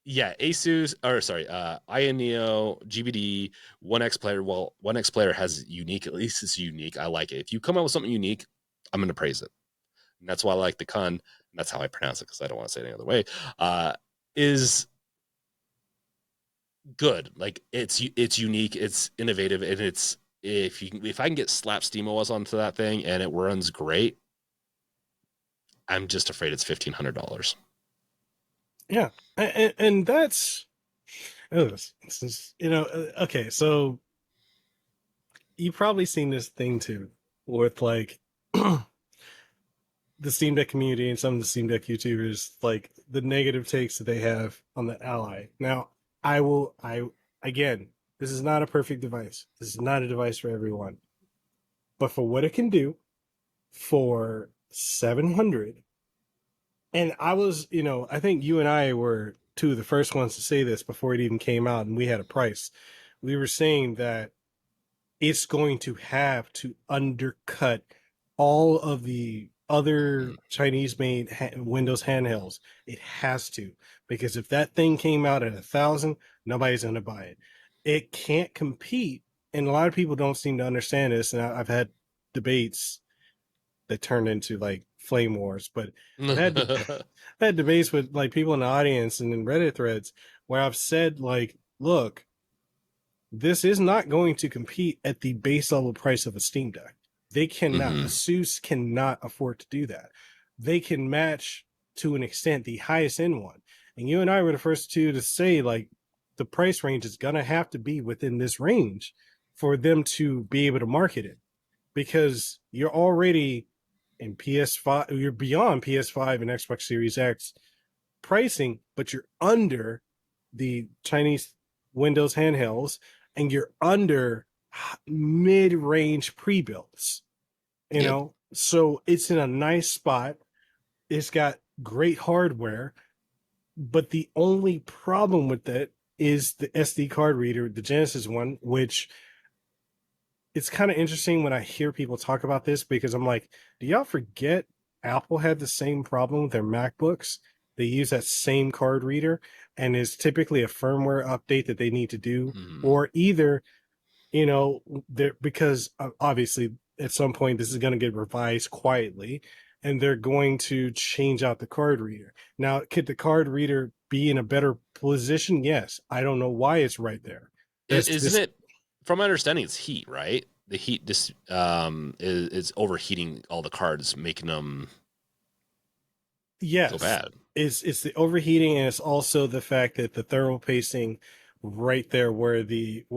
yeah, Asus, or sorry, INEO, GBD, One X Player. Well, One X Player has unique. At least it's unique. I like it. If you come out with something unique, I'm going to praise it. And that's why I like the Kun. And that's how I pronounce it because I don't want to say it any other way. Is good. Like it's unique. It's innovative, and it's if I can get slap SteamOS onto that thing and it runs great, I'm just afraid it's $1,500. Yeah, and that's this is okay. So you've probably seen this thing too, with like the Steam Deck community and some of the Steam Deck YouTubers, like the negative takes that they have on the Ally. Now, I again, this is not a perfect device. This is not a device for everyone, but for what it can do for 700. And I was, I think you and I were two of the first ones to say this before it even came out and we had a price. We were saying that it's going to have to undercut all of the other Chinese made Windows handhelds. It has to, because if that thing came out at 1,000, nobody's going to buy it. It can't compete. And a lot of people don't seem to understand this. And I've had debates that turned into like flame wars, but I've had, I've had debates with like people in the audience and in Reddit threads where I've said like, look, this is not going to compete at the base level price of a Steam Deck. They cannot. Mm-hmm. Asus cannot afford to do that. They can match to an extent the highest end one. And you and I were the first two to say like the price range is gonna have to be within this range for them to be able to market it. Because you're already in PS5, you're beyond PS5 and Xbox Series X pricing, but you're under the Chinese Windows handhelds and you're under mid-range pre-builds, Yep. so it's in a nice spot. It's got great hardware, but the only problem with that is the SD card reader, the Genesis one, which it's kind of interesting when I hear people talk about this because I'm like, do y'all forget Apple had the same problem with their MacBooks? They use that same card reader, and it's typically a firmware update that they need to do, Mm-hmm. or either, they're because obviously at some point this is going to get revised quietly, and they're going to change out the card reader. Now, could the card reader be in a better position? Yes. I don't know why it's right there. Isn't This it? From my understanding, it's heat, right? The heat just is overheating all the cards, making them go Yes, bad. it's the overheating, and it's also the fact that the thermal pacing right there where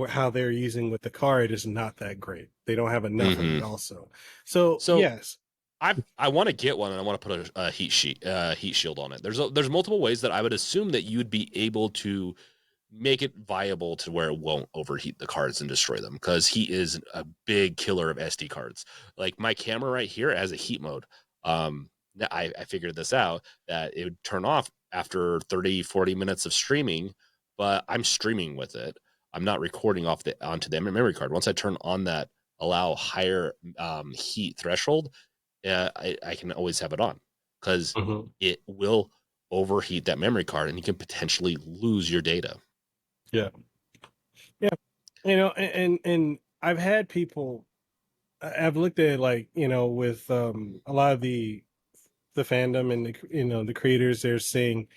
how they're using with the card is not that great. They don't have enough of Mm-hmm. it also. So So yes. I want to get one, and I want to put a heat shield on it. There's multiple ways that I would assume that you would be able to make it viable to where it won't overheat the cards and destroy them, because heat is a big killer of SD cards. Like my camera right here has a heat mode. I figured this out, that it would turn off after 30-40 minutes of streaming, but I'm streaming with it. I'm not recording onto the memory card. Once I turn on that allow higher heat threshold, I can always have it on because Mhm. it will overheat that memory card and you can potentially lose your data. Yeah. Yeah. And I've had people, I've looked at, like, with a lot of the fandom and the creators, they're saying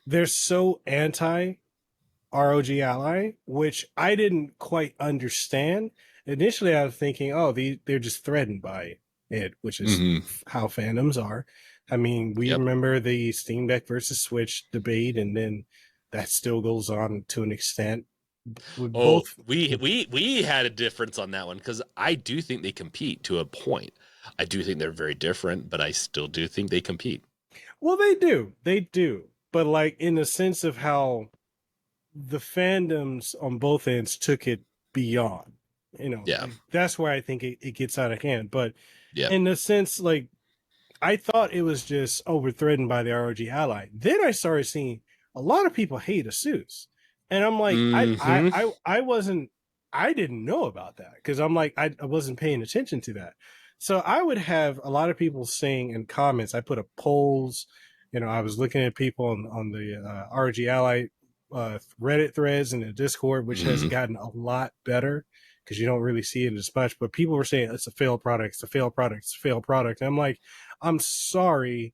they're so anti ROG Ally, which I didn't quite understand. Initially, I was thinking, oh, they're just threatened by it, which is Mm-hmm. how fandoms are. I mean, we Yep. remember the Steam Deck versus Switch debate, and then that still goes on to an extent. With Oh, both, we had a difference on that one because I do think they compete to a point. I do think they're very different, but I still do think they compete. well, they do, but like in the sense of how the fandoms on both ends took it beyond. Yeah. That's where I think it gets out of hand. But Yep. in the sense, like, I thought it was just overthreatened by the ROG ally. Then I started seeing a lot of people hate Asus, and I'm like, Mm-hmm. I wasn't, I didn't know about that because I'm like, I wasn't paying attention to that. So I would have a lot of people saying in comments. I put up polls. I was looking at people on the ROG ally Reddit threads and the Discord, which has Mm-hmm. gotten a lot better because you don't really see it as much. But people were saying it's a failed product, it's a failed product, it's a failed product. And I'm like, I'm sorry,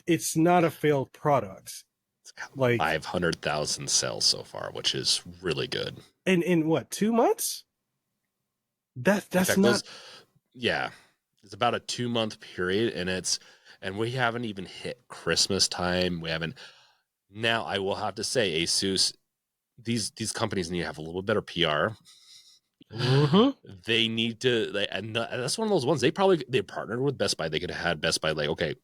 it's not a failed product. It's got Like, 500,000 sales so far, which is really good. in what, 2 months? In That's fact, not. those, yeah, it's about a 2 month period, and we haven't even hit Christmas time. We haven't. Now, I will have to say, Asus, these companies need to have a little better PR. Mm-hmm. They need to, and that's one of those ones. They partnered with Best Buy. They could have had Best Buy like, okay,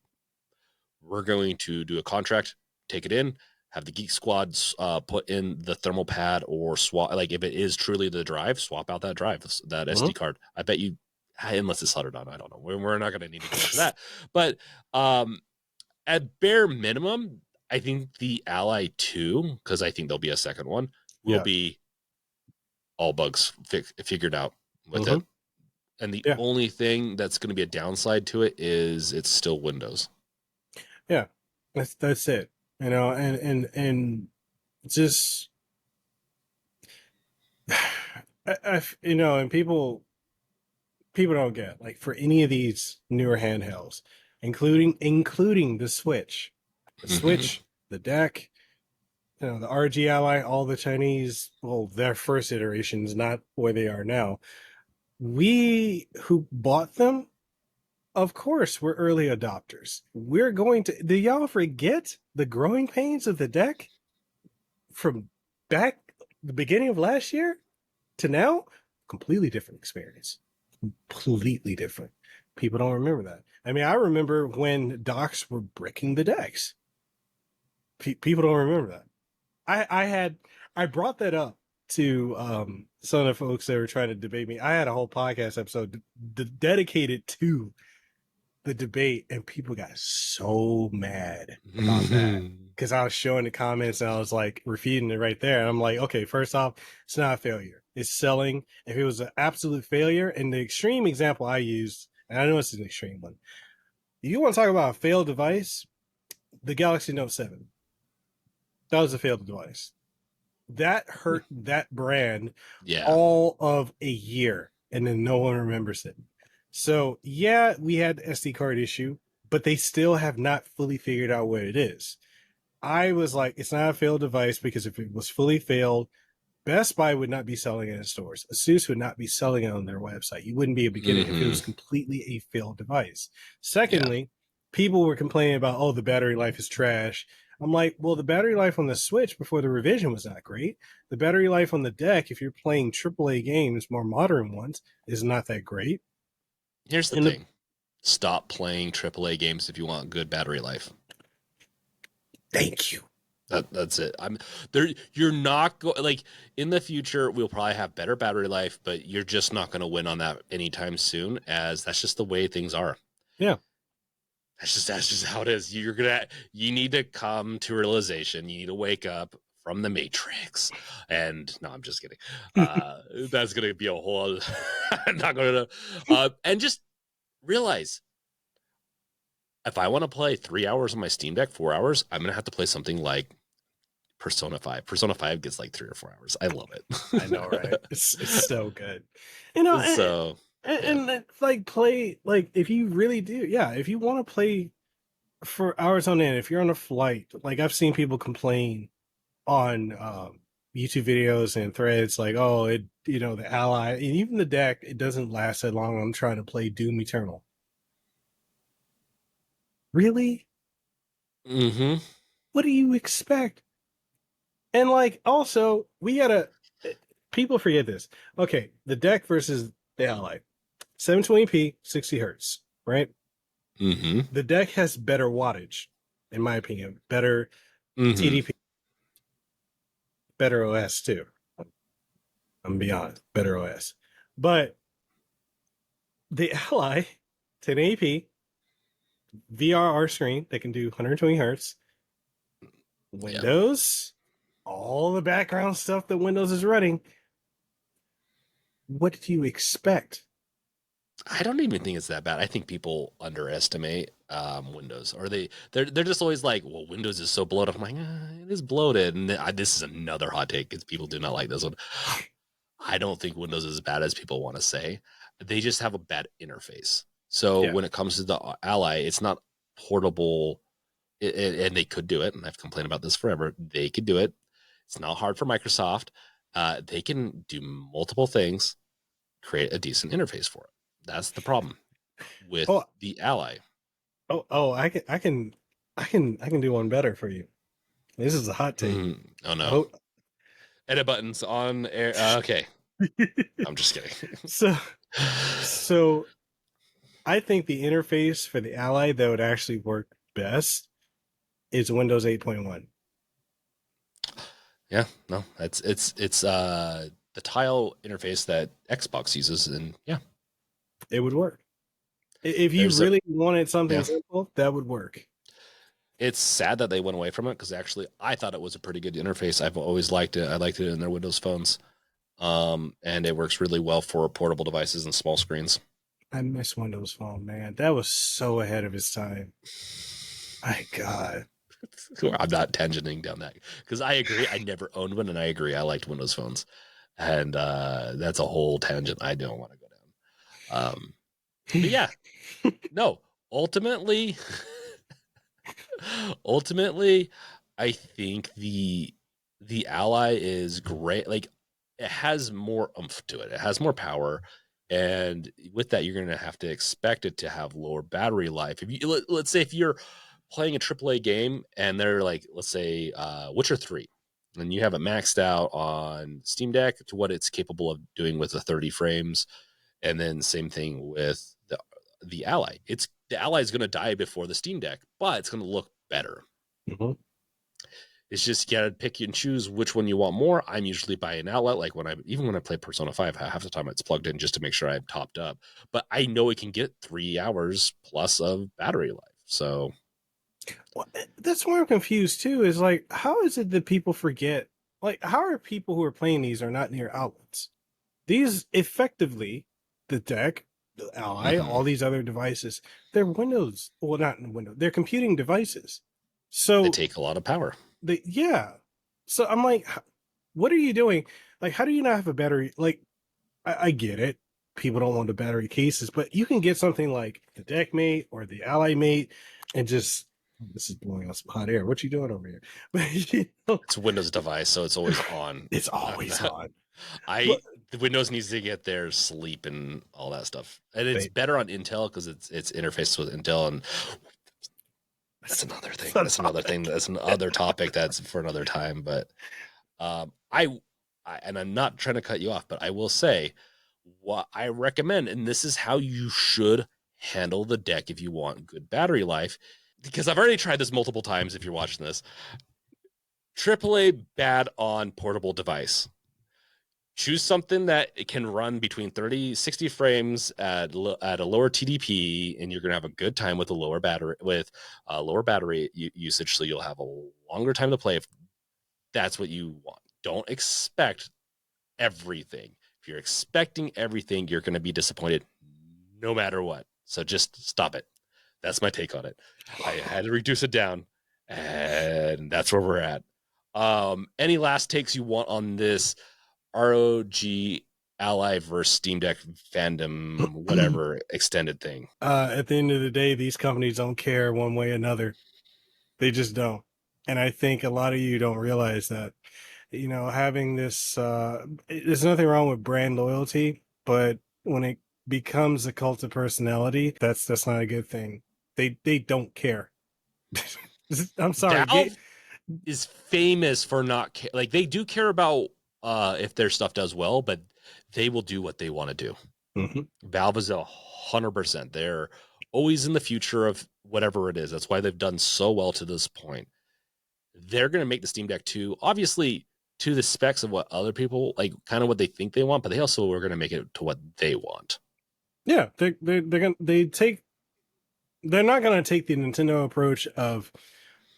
we're going to do a contract, take it in, have the Geek Squads put in the thermal pad or swap. Like if it is truly the drive, swap out that drive, that SD card. I bet you, unless it's soldered on, I don't know. We're not going to need to get into that. But um, at bare minimum, I think the Ally 2, because I think there'll be a second one, will Yeah. be all bugs figured out with Mm-hmm. it. And the Yeah. only thing that's going to be a downside to it is it's still Windows. Yeah. That's it. And just and people don't get, like, for any of these newer handhelds, including the Switch, Mm-hmm. the deck, the RG Ally, all the Chinese, well, their first iterations, not where they are now. We who bought them, of course, we're early adopters. We're going to. Do y'all forget the growing pains of the deck from back the beginning of last year to now? Completely different experience. Completely different. People don't remember that. I mean, I remember when docs were bricking the decks. People don't remember that. I brought that up to some of the folks that were trying to debate me. I had a whole podcast episode dedicated to the debate, and people got so mad about that Mm-hmm. because I was showing the comments and I was like refuting it right there. And I'm like, okay, first off, it's not a failure. It's selling. If it was an absolute failure, and the extreme example I used, and I know it's an extreme one. If you want to talk about a failed device, the Galaxy Note 7. That was a failed device. That hurt that brand Yeah. all of a year, and then no one remembers it. So yeah, we had the SD card issue, but they still have not fully figured out what it is. I was like, it's not a failed device because if it was fully failed, Best Buy would not be selling it in stores. Asus would not be selling it on their website. You wouldn't be able to get it if it Mm-hmm. was completely a failed device. Yeah. Secondly, people were complaining about, oh, the battery life is trash. I'm like, well, the battery life on the Switch before the revision was not great. The battery life on the deck, if you're playing AAA games, more modern ones, is not that great. Here's the And the thing. Stop playing AAA games if you want good battery life. Thank you. That's it. I'm there. You're not going like in the future. We'll probably have better battery life, but you're just not going to win on that anytime soon. As that's just the way things are. Yeah. That's just how it is. You need to come to realization. You need to wake up from the matrix. And no, I'm just kidding. That's gonna be a whole. I'm not gonna. And just realize if I want to play 3 hours on my Steam Deck, 4 hours, I'm gonna have to play something like Persona 5. Persona 5 gets like 3 or 4 hours. I love I know, right? it. It's so good. You know, So yeah. like play like if you really do, yeah, if you want to play for hours on end, if you're on a flight, like I've seen people complain on YouTube videos and threads like, oh, it the ally and even the deck, it doesn't last that long. I'm trying to play Doom Eternal. Really? Mm-hmm. What do you expect? And like also, we gotta people forget this. Okay, the deck versus the ally. 720p, 60 hertz, right? Mm-hmm. The deck has better wattage, in my opinion, better Mm-hmm. TDP, better OS too. I'm gonna be honest, better OS. But the ally, 1080p, VRR screen that can do 120 hertz, Yeah. Windows, all the background stuff that Windows is running. What do you expect? I don't even think it's that bad. I think people underestimate Windows, or they're just always like, "Well, Windows is so bloated." I'm like, it is bloated, and this is another hot take because people do not like this one. I don't think Windows is as bad as people want to say. They just have a bad interface. So Yeah. when it comes to the Ally, it's not portable, and they could do it. And I've complained about this forever. They could do it. It's not hard for Microsoft. They can do multiple things, create a decent interface for it. That's the problem Oh, with the Ally. I can do one better for you. This is a hot take. Oh no. Oh, Edit buttons on air. Okay. I'm just kidding. so so I think the interface for the Ally that would actually work best is Windows 8.1. Yeah, no, it's the tile interface that Xbox uses, and yeah, It would work. If you there's a really wanted something yeah. simple, that would work. It's sad that they went away from it because actually I thought it was a pretty good interface. I've always liked it. I liked it in their Windows phones, and it works really well for portable devices and small screens. I miss Windows Phone, man. That was so ahead of its time. My God. I'm not tangenting down that because I agree. I never owned one, and I agree. I liked Windows phones, and that's a whole tangent I don't want to go down. But yeah, no. Ultimately, ultimately, I think the Ally is great. Like it has more oomph to it. It has more power. And with that, you're going to have to expect it to have lower battery life. If let's say if you're playing a AAA game and they're like, let's say Witcher 3, and you have it maxed out on Steam Deck to what it's capable of doing with the 30 frames, and then same thing with the Ally. It's the Ally is going to die before the Steam Deck, but it's going to look better. Mhm. It's just you gotta pick and choose which one you want more. I'm usually by an outlet, like even when I play Persona 5, half the time it's plugged in just to make sure I'm topped up. But I know it can get 3 hours plus of battery life. So Well, that's where I'm confused too. Is like, how is it that people forget? Like, how are people who are playing these are not near outlets? These effectively, the deck, the Ally, mhm, all these other devices, they're Windows. Well, not in Windows. They're computing devices. they So take a lot of power. yeah. So I'm like, what are you doing? Like, how do you not have a battery? Like, I get it. People don't want the battery cases, but you can get something like the deck mate or the ally mate and just this is blowing out some hot air. What you doing over here? But It's a Windows device, so it's always on. it's always on. I But the Windows needs to get their sleep and all that stuff, and it's they, better on Intel because it's interfaced with Intel, and that's that's, another thing. that's a That's another thing. topic. That's another topic. That's for another time. But Um, and I'm not trying to cut you off, but I will say what I recommend, and this is how you should handle the deck if you want good battery life. Because I've already tried this multiple times. If you're watching this, AAA bad on portable device. Choose something that it can run between 30, 60 frames at a lower TDP, and you're gonna have a good time with a lower battery usage, so you'll have a longer time to play if that's what you want. Don't expect everything. If you're expecting everything, you're going to be disappointed no matter what. So just stop it. That's my take on it. I had to reduce it down, and that's where we're at. Any last takes you want on this ROG Ally versus Steam Deck fandom, whatever extended thing? At the end of the day, these companies don't care one way or another. They just don't. And I think a lot of you don't realize that, having this, there's nothing wrong with brand loyalty, but when it becomes a cult of personality, that's not a good thing. They don't care. I'm sorry. Valve is famous for not like they do care about if their stuff does well, but they will do what they want to do. Mhm. Valve is 100%. They're always in the future of whatever it is. That's why they've done so well to this point. They're going to make the Steam Deck 2, obviously to the specs of what other people like, kind of what they think they want, but they also are going to make it to what they want. Yeah, they're not gonna take the Nintendo approach of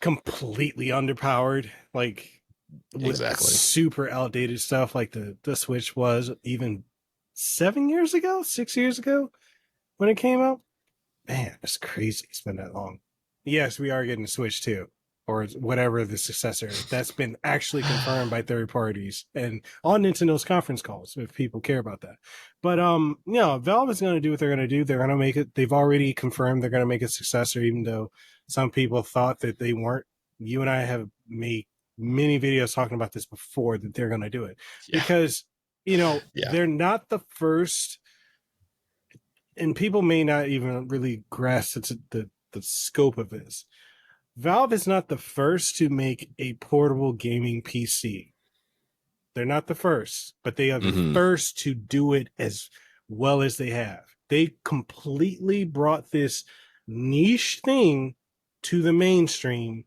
completely underpowered, like with Exactly. super outdated stuff like the Switch was even 7 years ago, 6 years ago when it came out. Man, it's crazy. It's been that long. Yes, we are getting a Switch too, or whatever the successor is. That's been actually confirmed by third parties and on Nintendo's conference calls if people care about that. But Valve is going to do what they're going to do. They're going to make it. They've already confirmed they're going to make a successor, even though some people thought that they weren't. You and I have made many videos talking about this before that they're going to do it Yeah. because Yeah. they're not the first, and people may not even really grasp the scope of this. Valve is not the first to make a portable gaming PC. They're not the first, but they are the Mm-hmm. first to do it as well as they have. They completely brought this niche thing to the mainstream,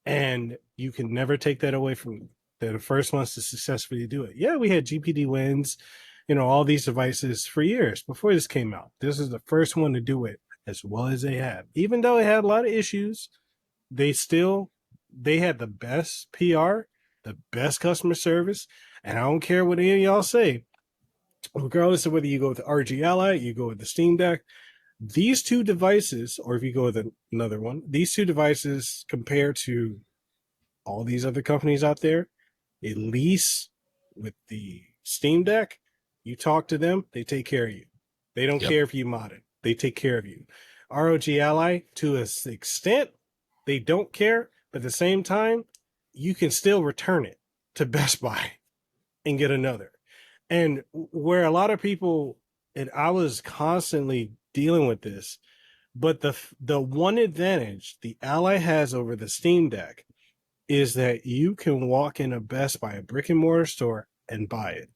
and you can never take that away from them. They're the first ones to successfully do it. Yeah, we had GPD wins, all these devices for years before this came out. This is the first one to do it as well as they have. Even though it had a lot of issues, they had the best PR, the best customer service, and I don't care what any of y'all say. Regardless of whether you go with the RG Ally, you go with the Steam Deck, these two devices, or if you go with another one, these two devices compared to all these other companies out there, at least with the Steam Deck, you talk to them, they take care of you. They don't Yep. care if you mod it. They take care of you. ROG Ally, to an extent, they don't care, but at the same time, you can still return it to Best Buy and get another. And where a lot of people, and I was constantly dealing with this, but the one advantage the Ally has over the Steam Deck is that you can walk in a Best Buy, a brick and mortar store, and buy it.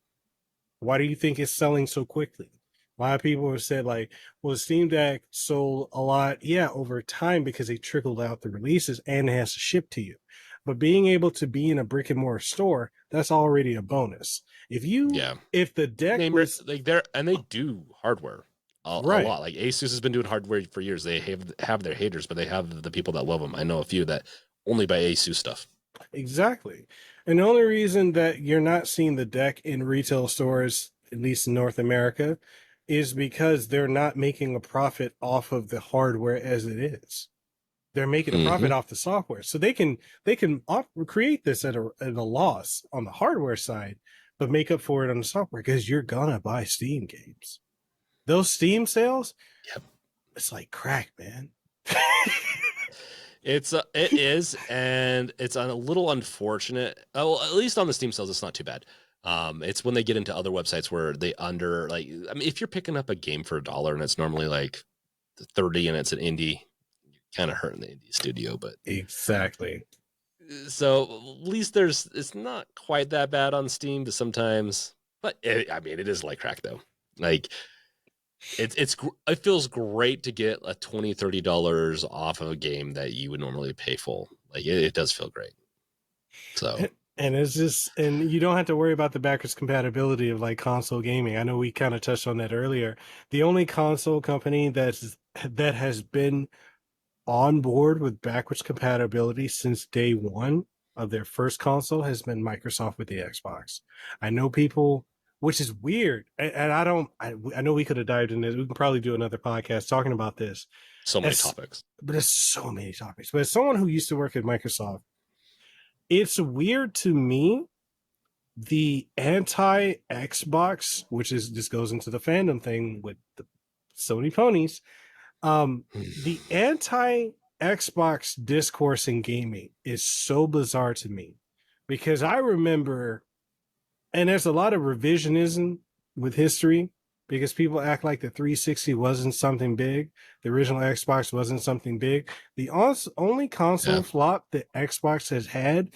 Why do you think it's selling so quickly? A lot of people have said, like, well, the Steam Deck sold a lot, yeah, over time because they trickled out the releases and it has to ship to you. But being able to be in a brick and mortar store, that's already a bonus. Yeah. If the deck Name was like they're and they do hardware a right, lot. Like Asus has been doing hardware for years. They have their haters, but they have the people that love them. I know a few that only buy Asus stuff. exactly. And the only reason that you're not seeing the deck in retail stores, at least in North America, is because they're not making a profit off of the hardware as it is. They're making a Mm-hmm. profit off the software, so they can create this at a loss on the hardware side, but make up for it on the software because you're gonna buy Steam games. Those Steam sales, Yep. it's like crack, man. It is, and it's a little unfortunate. Oh, at least on the Steam sales, it's not too bad. It's when they get into other websites where they under like. I mean, if you're picking up a game for $1 and it's normally like 30 and it's an indie, you're kind of hurting the indie studio. But Exactly. so at least it's not quite that bad on Steam. But sometimes, but I mean, it is like crack though. Like it feels great to get a $20-$30 off of a game that you would normally pay full. Like it does feel great. So And it's just, and you don't have to worry about the backwards compatibility of like console gaming. I know we kind of touched on that earlier. The only console company that has been on board with backwards compatibility since day one of their first console has been Microsoft with the Xbox. I know people which is weird. And I don't, I know we could have dived into this. We can probably do another podcast talking about this. So many As, topics. but there's so many topics. But as someone who used to work at Microsoft, it's weird to me the anti Xbox, which is this goes into the fandom thing with the Sony ponies. The anti Xbox discourse in gaming is so bizarre to me because I remember, and there's a lot of revisionism with history because people act like the 360 wasn't something big, the original Xbox wasn't something big. The only console Yeah. flop that Xbox has had,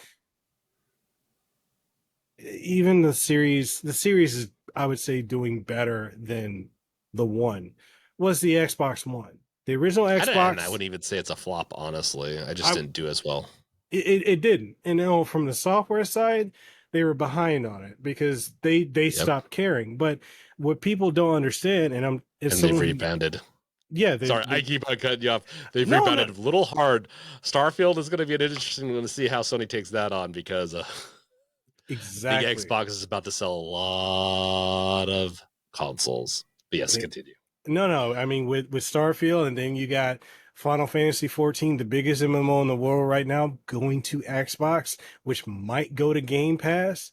even the series is, I would say, doing better than the one, was the Xbox One. The original I Xbox, wouldn't even say it's a flop, honestly. I just I didn't do as well. it didn't. And you know, from the software side, they were behind on it because they Yep. stopped caring. But what people don't understand, and I'm as And they've someone who, rebounded. yeah, Sorry, I keep on cutting you off. They've no, no, rebounded a little hard. Starfield is going to be an interesting one to see how Sony takes that on because I think exactly. Xbox is about to sell a lot of consoles. But yes, continue. No. I mean, with Starfield, and then you got Final Fantasy 14, the biggest MMO in the world right now, going to Xbox, which might go to Game Pass.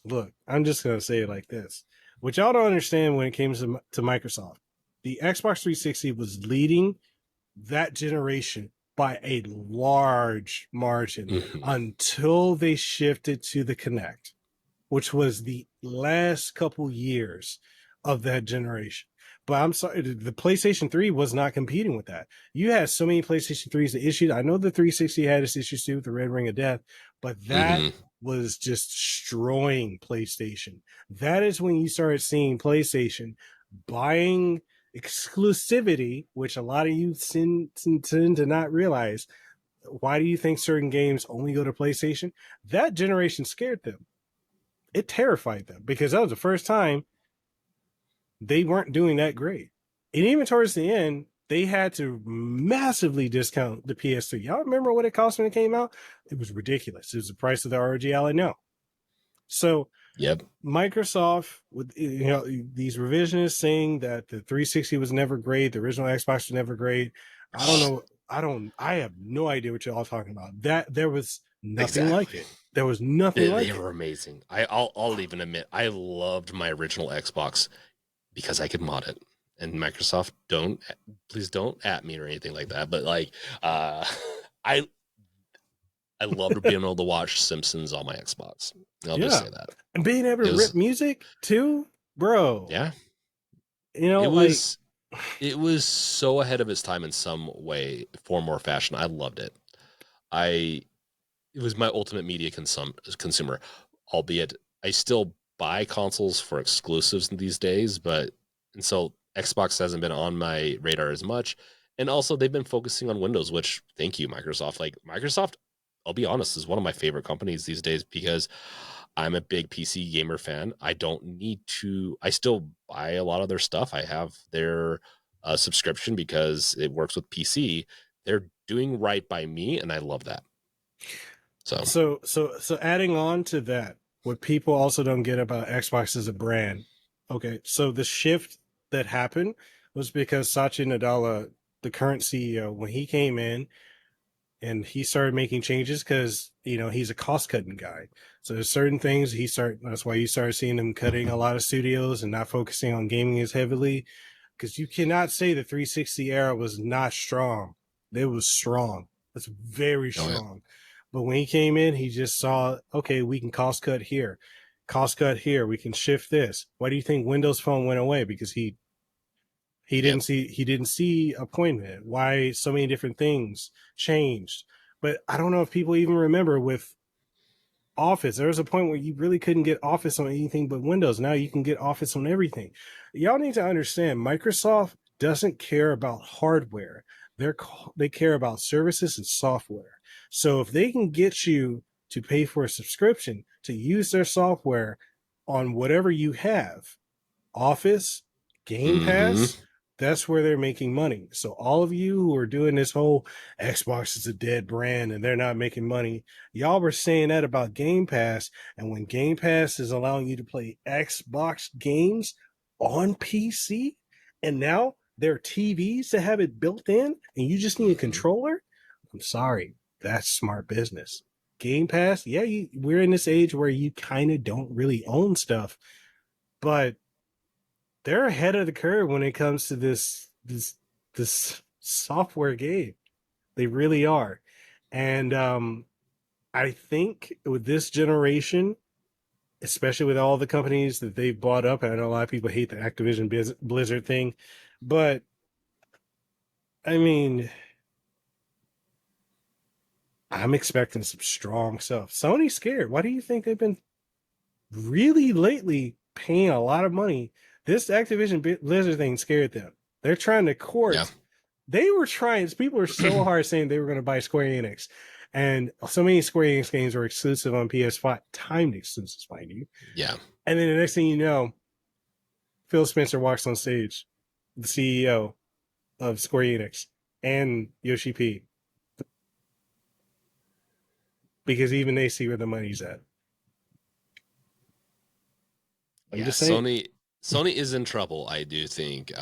Look. I'm just gonna say it like this: what y'all don't understand when it came to Microsoft, the Xbox 360 was leading that generation by a large margin Mhm. until they shifted to the Kinect, which was the last couple years of that generation. But I'm sorry, the PlayStation 3 was not competing with that. You had so many PlayStation 3s that issued. I know the 360 had its issues too with the Red Ring of Death, but that Mhm. was just destroying PlayStation. That is when you started seeing PlayStation buying exclusivity, which a lot of you tend to not realize. Why do you think certain games only go to PlayStation? That generation scared them. It terrified them because that was the first time they weren't doing that great. And even towards the end, they had to massively discount the PS3. Y'all remember what it cost when it came out? It was ridiculous. It was the price of the ROG Ally now. So Yep. Microsoft, with these revisionists saying that the 360 was never great, the original Xbox was never great. I don't know. I have no idea what you're all talking about. That there was nothing like Exactly. it. There was nothing They like it. were amazing. I'll even admit I loved my original Xbox because I could mod it. And Microsoft, please don't at me or anything like that. But like, uh, I I loved being able to watch Simpsons on my Xbox. I'll just Yeah, say that and being able it to rip was music too, bro. yeah. It Like, was it was so ahead of its time in some way, form, or fashion. I loved it. I It was my ultimate media consumer, albeit I still buy consoles for exclusives these days, but and so Xbox hasn't been on my radar as much. And also they've been focusing on Windows, which thank you, Microsoft. Like Microsoft, I'll be honest, is one of my favorite companies these days because I'm a big PC gamer fan. I still buy a lot of their stuff. I have their subscription because it works with PC. They're doing right by me, and I love that. So, so adding on to that, what people also don't get about Xbox as a brand. Okay, so the shift that happened was because Satya Nadella, the current CEO, when he came in and he started making changes because he's a cost cutting guy. So there's certain things he started. That's why you started seeing him cutting a lot of studios and not focusing on gaming as heavily. Because you cannot say the 360 era was not strong. It was strong. It's very oh yeah, strong. But when he came in, he just saw, okay, we can cost cut here. We can shift this. Why do you think Windows Phone went away? Because yep. he didn't see a point in it. Why so many different things changed. But I don't know if people even remember with Office. There was a point where you really couldn't get Office on anything but Windows. Now you can get Office on everything. Y'all need to understand Microsoft doesn't care about hardware. They care about services and software. So if they can get you to pay for a subscription to use their software on whatever you have, Office, Game Mm-hmm. Pass, That's where they're making money. So all of you who are doing this whole Xbox is a dead brand and they're not making money, y'all were saying that about Game Pass. And when Game Pass is allowing you to play Xbox games on PC, and now there are TVs that have it built in, and you just need a Mm-hmm. controller. I'm sorry, that's smart business. Game Pass, yeah, we're in this age where you kind of don't really own stuff, but they're ahead of the curve when it comes to this software game. They really are. And I think with this generation, especially with all the companies that they've bought up, and I know a lot of people hate the Activision Blizzard thing, but I mean, I'm expecting some strong stuff. Sony's scared. Why do you think they've been really lately paying a lot of money? This Activision Blizzard thing scared them. They're trying to Yeah. court. They were trying. People were so hard saying they were going to buy Square Enix, and so many Square Enix games were exclusive on PS5, timed exclusives, mind you. Yeah. And then the next thing you know, Phil Spencer walks on stage, the CEO of Square Enix, and Yoshi P, because even they see where the money's at. I'm Yeah. just saying. Sony is in trouble, I do think.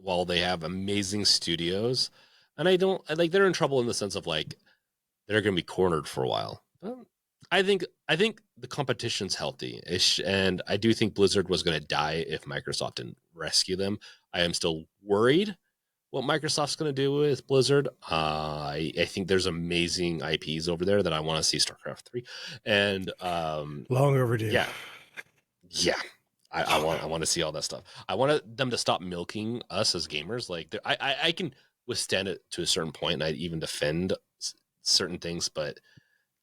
While they have amazing studios, and like they're in trouble in the sense of like they're going to be cornered for a while. I think the competition's healthy, and I do think Blizzard was going to die if Microsoft didn't rescue them. I am still worried what Microsoft's going to do with Blizzard. I think there's amazing IPs over there that I want to see StarCraft 3, and Long overdue. yeah, yeah. I want to see all that stuff. I want them to stop milking us as gamers. Like I can withstand it to a certain point, and I even defend certain things, but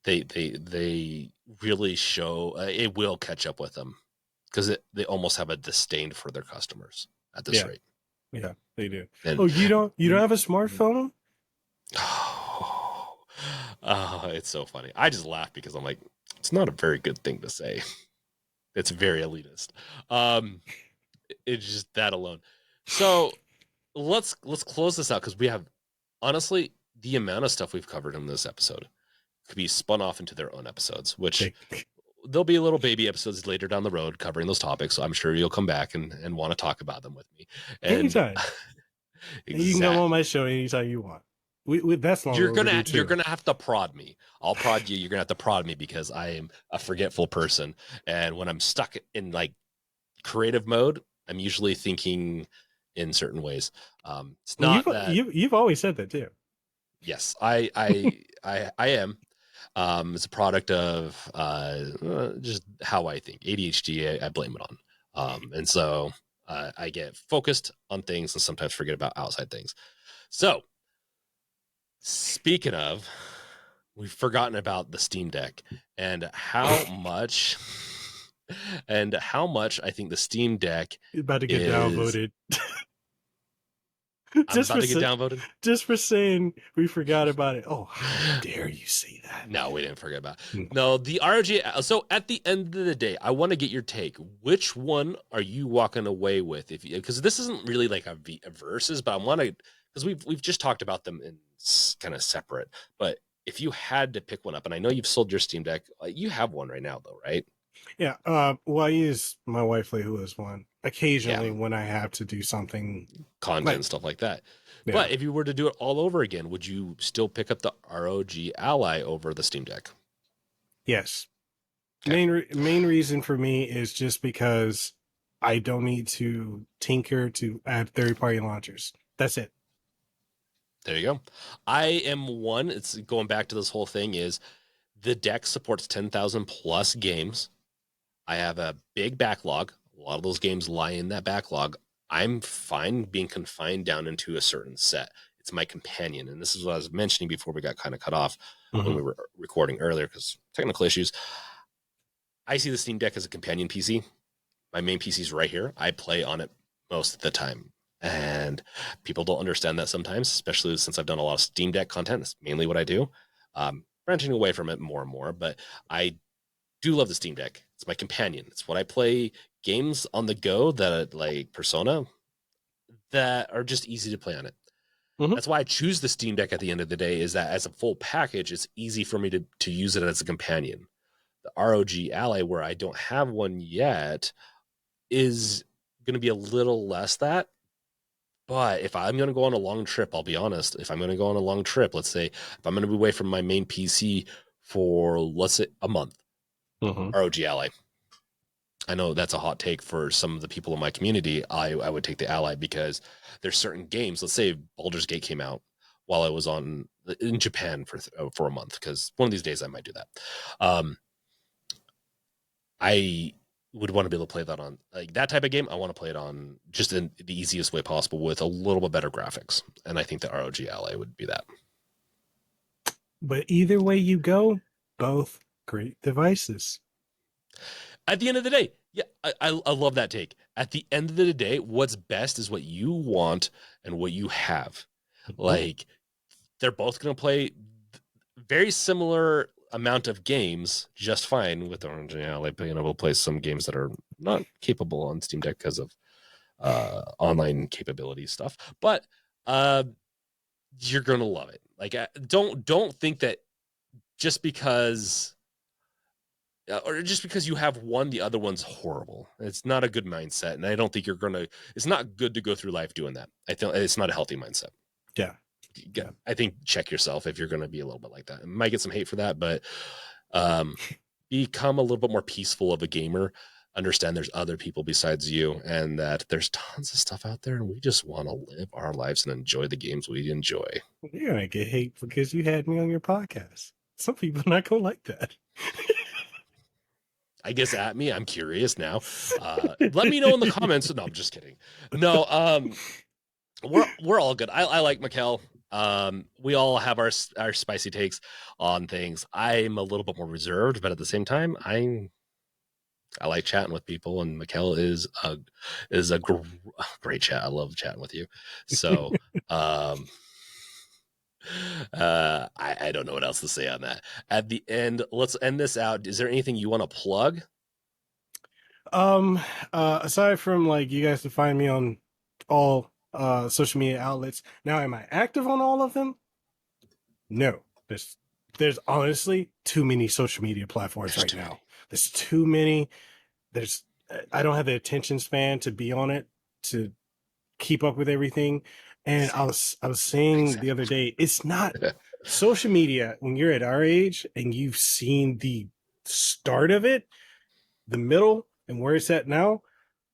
they really show it will catch up with them because they almost have a disdain for their customers at this Yeah, rate. yeah, they do. And Oh, you don't have a smartphone? oh, it's so funny. I just laugh because I'm like, it's not a very good thing to say. It's very elitist. Um, it's just that alone. So let's close this out because we have honestly the amount of stuff we've covered in this episode could be spun off into their own episodes, which there'll be little baby episodes later down the road covering those topics. So I'm sure you'll come back and want to talk about them with me. And Anytime. You can come on exactly. my show anytime you want. That's long You're overdue gonna you're too. gonna have to prod me. I'll prod you. You're gonna have to prod me because I am a forgetful person. And when I'm stuck in like creative mode, I'm usually thinking in certain ways. It's You've not that. you've always said that too. Yes, I am. It's a product of just how I think. ADHD, I blame it on. And so I get focused on things and sometimes forget about outside things. So speaking of, we've forgotten about the Steam Deck and how much I think the Steam Deck You're about to get is. downvoted. I'm just about for to get downvoted. just for saying we forgot about it. Oh, how dare you say that? No, we didn't forget about it. Hmm. No, the ROG. So at the end of the day, I want to get your take. Which one are you walking away with? If because this isn't really like a versus, but I want to because we've just talked about them in kind of separate. But if you had to pick one up, and I know you've sold your Steam Deck, you have one right now though, right? Yeah. Well, I use my wife who is one Yeah, occasionally when I have to do something. content Like, and stuff like that. yeah. But if you were to do it all over again, would you still pick up the ROG Ally over the Steam Deck? Yes. Okay, Main reason for me is just because I don't need to tinker to add third party launchers. That's it. there you go. I am one. It's going back to this whole thing is the deck supports 10,000 plus games. I have a big backlog. A lot of those games lie in that backlog. I'm fine being confined down into a certain set. It's my companion. And this is what I was mentioning before we got kind of cut off when Mm-hmm. we were recording earlier because technical issues. I see the Steam Deck as a companion PC. My main PC is right here. I play on it most of the time. And people don't understand that sometimes, especially since I've done a lot of Steam Deck content. That's mainly what I do. Branching away from it more and more, but I do love the Steam Deck. It's my companion. It's what I play games on the go that like Persona. that are just easy to play on it. Mhm. That's why I choose the Steam Deck at the end of the day, is that as a full package, it's easy for me to use it as a companion. The ROG Ally, where I don't have one yet, is going to be a little less that. But if I'm going to go on a long trip, I'll be honest, if I'm going to go on a long trip, let's say if I'm going to be away from my main PC for, let's say, a month, Mhm. ROG Ally. I know that's a hot take for some of the people in my community. I would take the Ally because there's certain games. Let's say Baldur's Gate came out while I was in Japan for a month, because one of these days I might do that. I would want to be able to play that on, like, that type of game. I want to play it on just in the easiest way possible with a little bit better graphics, and I think the ROG Ally would be that. But either way you go, both great devices. At the end of the day, yeah, I love that take. At the end of the day, what's best is what you want and what you have. Mhm. Like, they're both going to play very similar amount of games just fine with Orange. Yeah, like being able to play some games that are not capable on Steam Deck because of online capability stuff, but uh, you're going to love it. Like, don't think that just because or just because you have one, the other one's horrible. It's not a good mindset, and I don't think you're gonna. It's not good to go through life doing that. I think it's not a healthy mindset. Yeah. Yeah. I think check yourself if you're gonna be a little bit like that. You might get some hate for that, but um, become a little bit more peaceful of a gamer. Understand there's other people besides you, and that there's tons of stuff out there, and we just want to live our lives and enjoy the games we enjoy. You're gonna get hate because you had me on your podcast. Some people are not gonna like that. I guess at me, I'm curious now. Let me know in the comments. No, I'm just kidding. No, we're all good. I like Mekel. We all have our spicy takes on things. I'm a little bit more reserved, but at the same time, I like chatting with people, and Mekel is a great chat. I love chatting with you. So, I don't know what else to say on that. At the end, let's end this out. Is there anything you want to plug? Um, aside from like you guys can find me on all social media outlets. Now, am I active on all of them? No. There's honestly too many social media platforms There's right too many. now. There's too many. There's I don't have the attention span to be on it to keep up with everything. And Same. I was saying the other Exactly. day, it's not social media when you're at our age and you've seen the start of it, the middle, and where it's at now,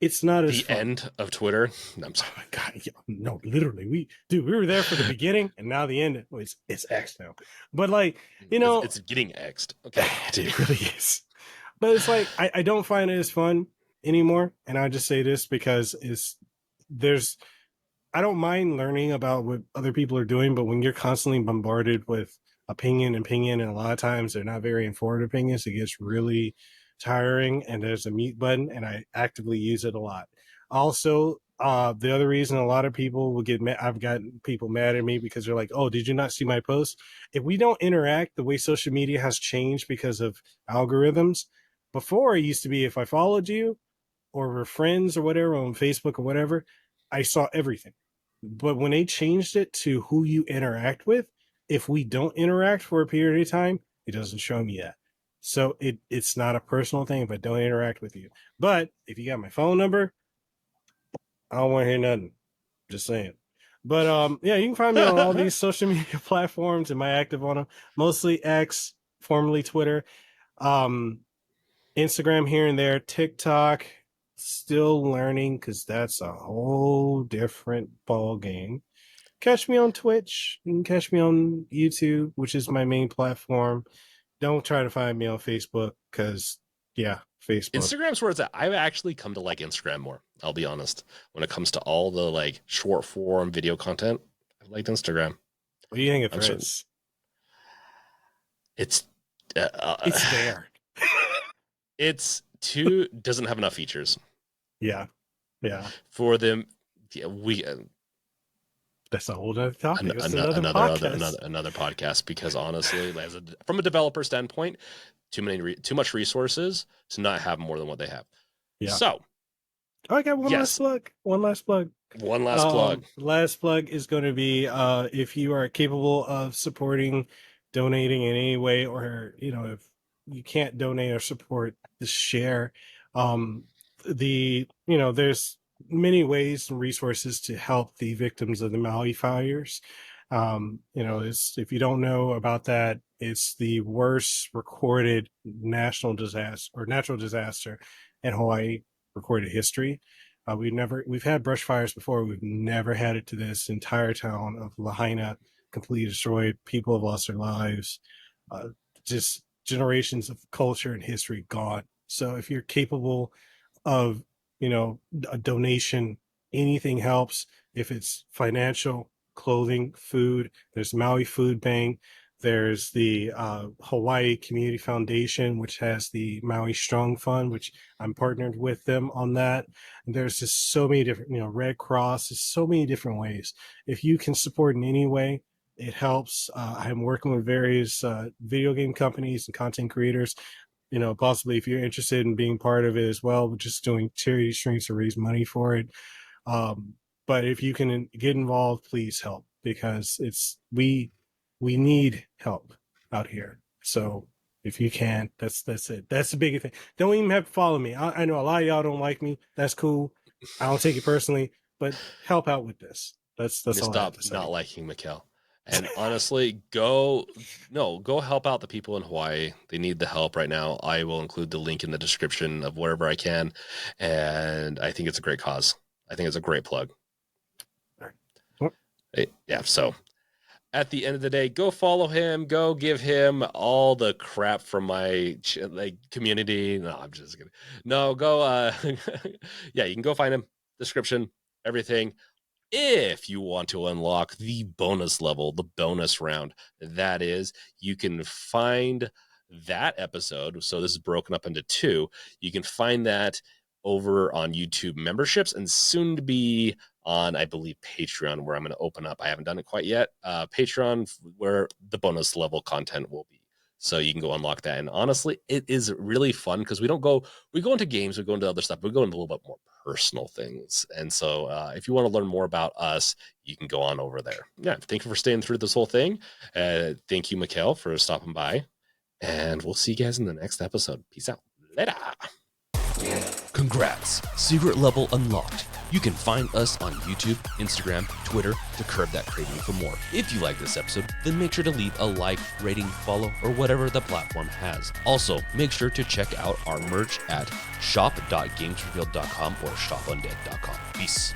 it's not as The fun. end of Twitter. I'm Oh sorry. my god, yeah, no, literally, we were there for the beginning, and now the end. Well, it's X now, but like It's getting X'd. Okay, continue. it really is. But it's like I don't find it as fun anymore, and I just say this because there's I don't mind learning about what other people are doing, but when you're constantly bombarded with opinion, and a lot of times they're not very informed opinions, it gets really tiring. And there's a mute button, and I actively use it a lot. Also, the other reason a lot of people will get mad, I've gotten people mad at me because they're like, "Oh, did you not see my post?" If we don't interact, the way social media has changed because of algorithms. Before, it used to be if I followed you or were friends or whatever on Facebook or whatever, I saw everything. But when they changed it to who you interact with, if we don't interact for a period of time, it doesn't show me that. So it's not a personal thing if I don't interact with you. But if you got my phone number, I don't want to hear nothing. Just saying. But yeah, you can find me on all these social media platforms. Am I active on them? Mostly X, formerly Twitter. Um, Instagram here and there, TikTok, still learning because that's a whole different ball game. Catch me on Twitch. You can catch me on YouTube, which is my main platform. Don't try to find me on Facebook because, yeah, Facebook. Instagram's where it's at. I've actually come to like Instagram more. I'll be honest. When it comes to all the like short form video content, I liked Instagram. What do you think of I'm certain Threads? it's It's there. it's too doesn't have enough features Yeah, yeah. for them. Yeah, we That's a whole other topic. It's another another podcast. another podcast, because honestly, from a developer standpoint, too much resources to not have more than what they have. Yeah. So Oh, I got one last yes, plug. One last plug. One last plug. Last plug is going to be if you are capable of supporting, donating in any way, or if you can't donate or support, the share. Um, there's many ways and resources to help the victims of the Maui fires. If you don't know about that, it's the worst recorded national disaster or natural disaster in Hawaii recorded history. We've had brush fires before. We've never had it to this. Entire town of Lahaina completely destroyed. People have lost their lives. Just generations of culture and history gone. So if you're capable of, a donation, anything helps. If it's financial, clothing, food, there's Maui Food Bank. There's the Hawaii Community Foundation, which has the Maui Strong Fund, which I'm partnered with them on that. And there's just so many different, Red Cross, there's so many different ways. If you can support in any way, it helps. I'm working with various video game companies and content creators. Possibly if you're interested in being part of it as well, we're just doing charity streams to raise money for it. Um, but if you can get involved, please help, because we need help out here. So if you can, that's it. That's the biggest thing. Don't even have to follow me. I know a lot of y'all don't like me. That's cool. I don't take it personally, but help out with this. That's You all I have stop to say. not liking Mekel. And honestly, go help out the people in Hawaii. They need the help right now. I will include the link in the description of wherever I can. And I think it's a great cause. I think it's a great plug. Yeah. So at the end of the day, go follow him. Go give him all the crap from my community. No, I'm just kidding. No, go. Yeah, you can go find him. Description, everything. If you want to unlock the bonus level, the bonus round, that is, you can find that episode. So this is broken up into two. You can find that over on YouTube memberships and soon to be on, I believe, Patreon, where I'm going to open up. I haven't done it quite yet. Patreon, where the bonus level content will be. So you can go unlock that. And honestly, it is really fun because we go into games, we go into other stuff, we go into a little bit more personal things. And so if you want to learn more about us, you can go on over there. Yeah. Thank you for staying through this whole thing. Thank you, Mekel, for stopping by. And we'll see you guys in the next episode. Peace out. Later. Congrats! Secret level unlocked. You can find us on YouTube, Instagram, Twitter to curb that craving for more. If you like this episode, then make sure to leave a like, rating, follow, or whatever the platform has. Also, make sure to check out our merch at shop.gamesrevealed.com or shopundead.com. Peace.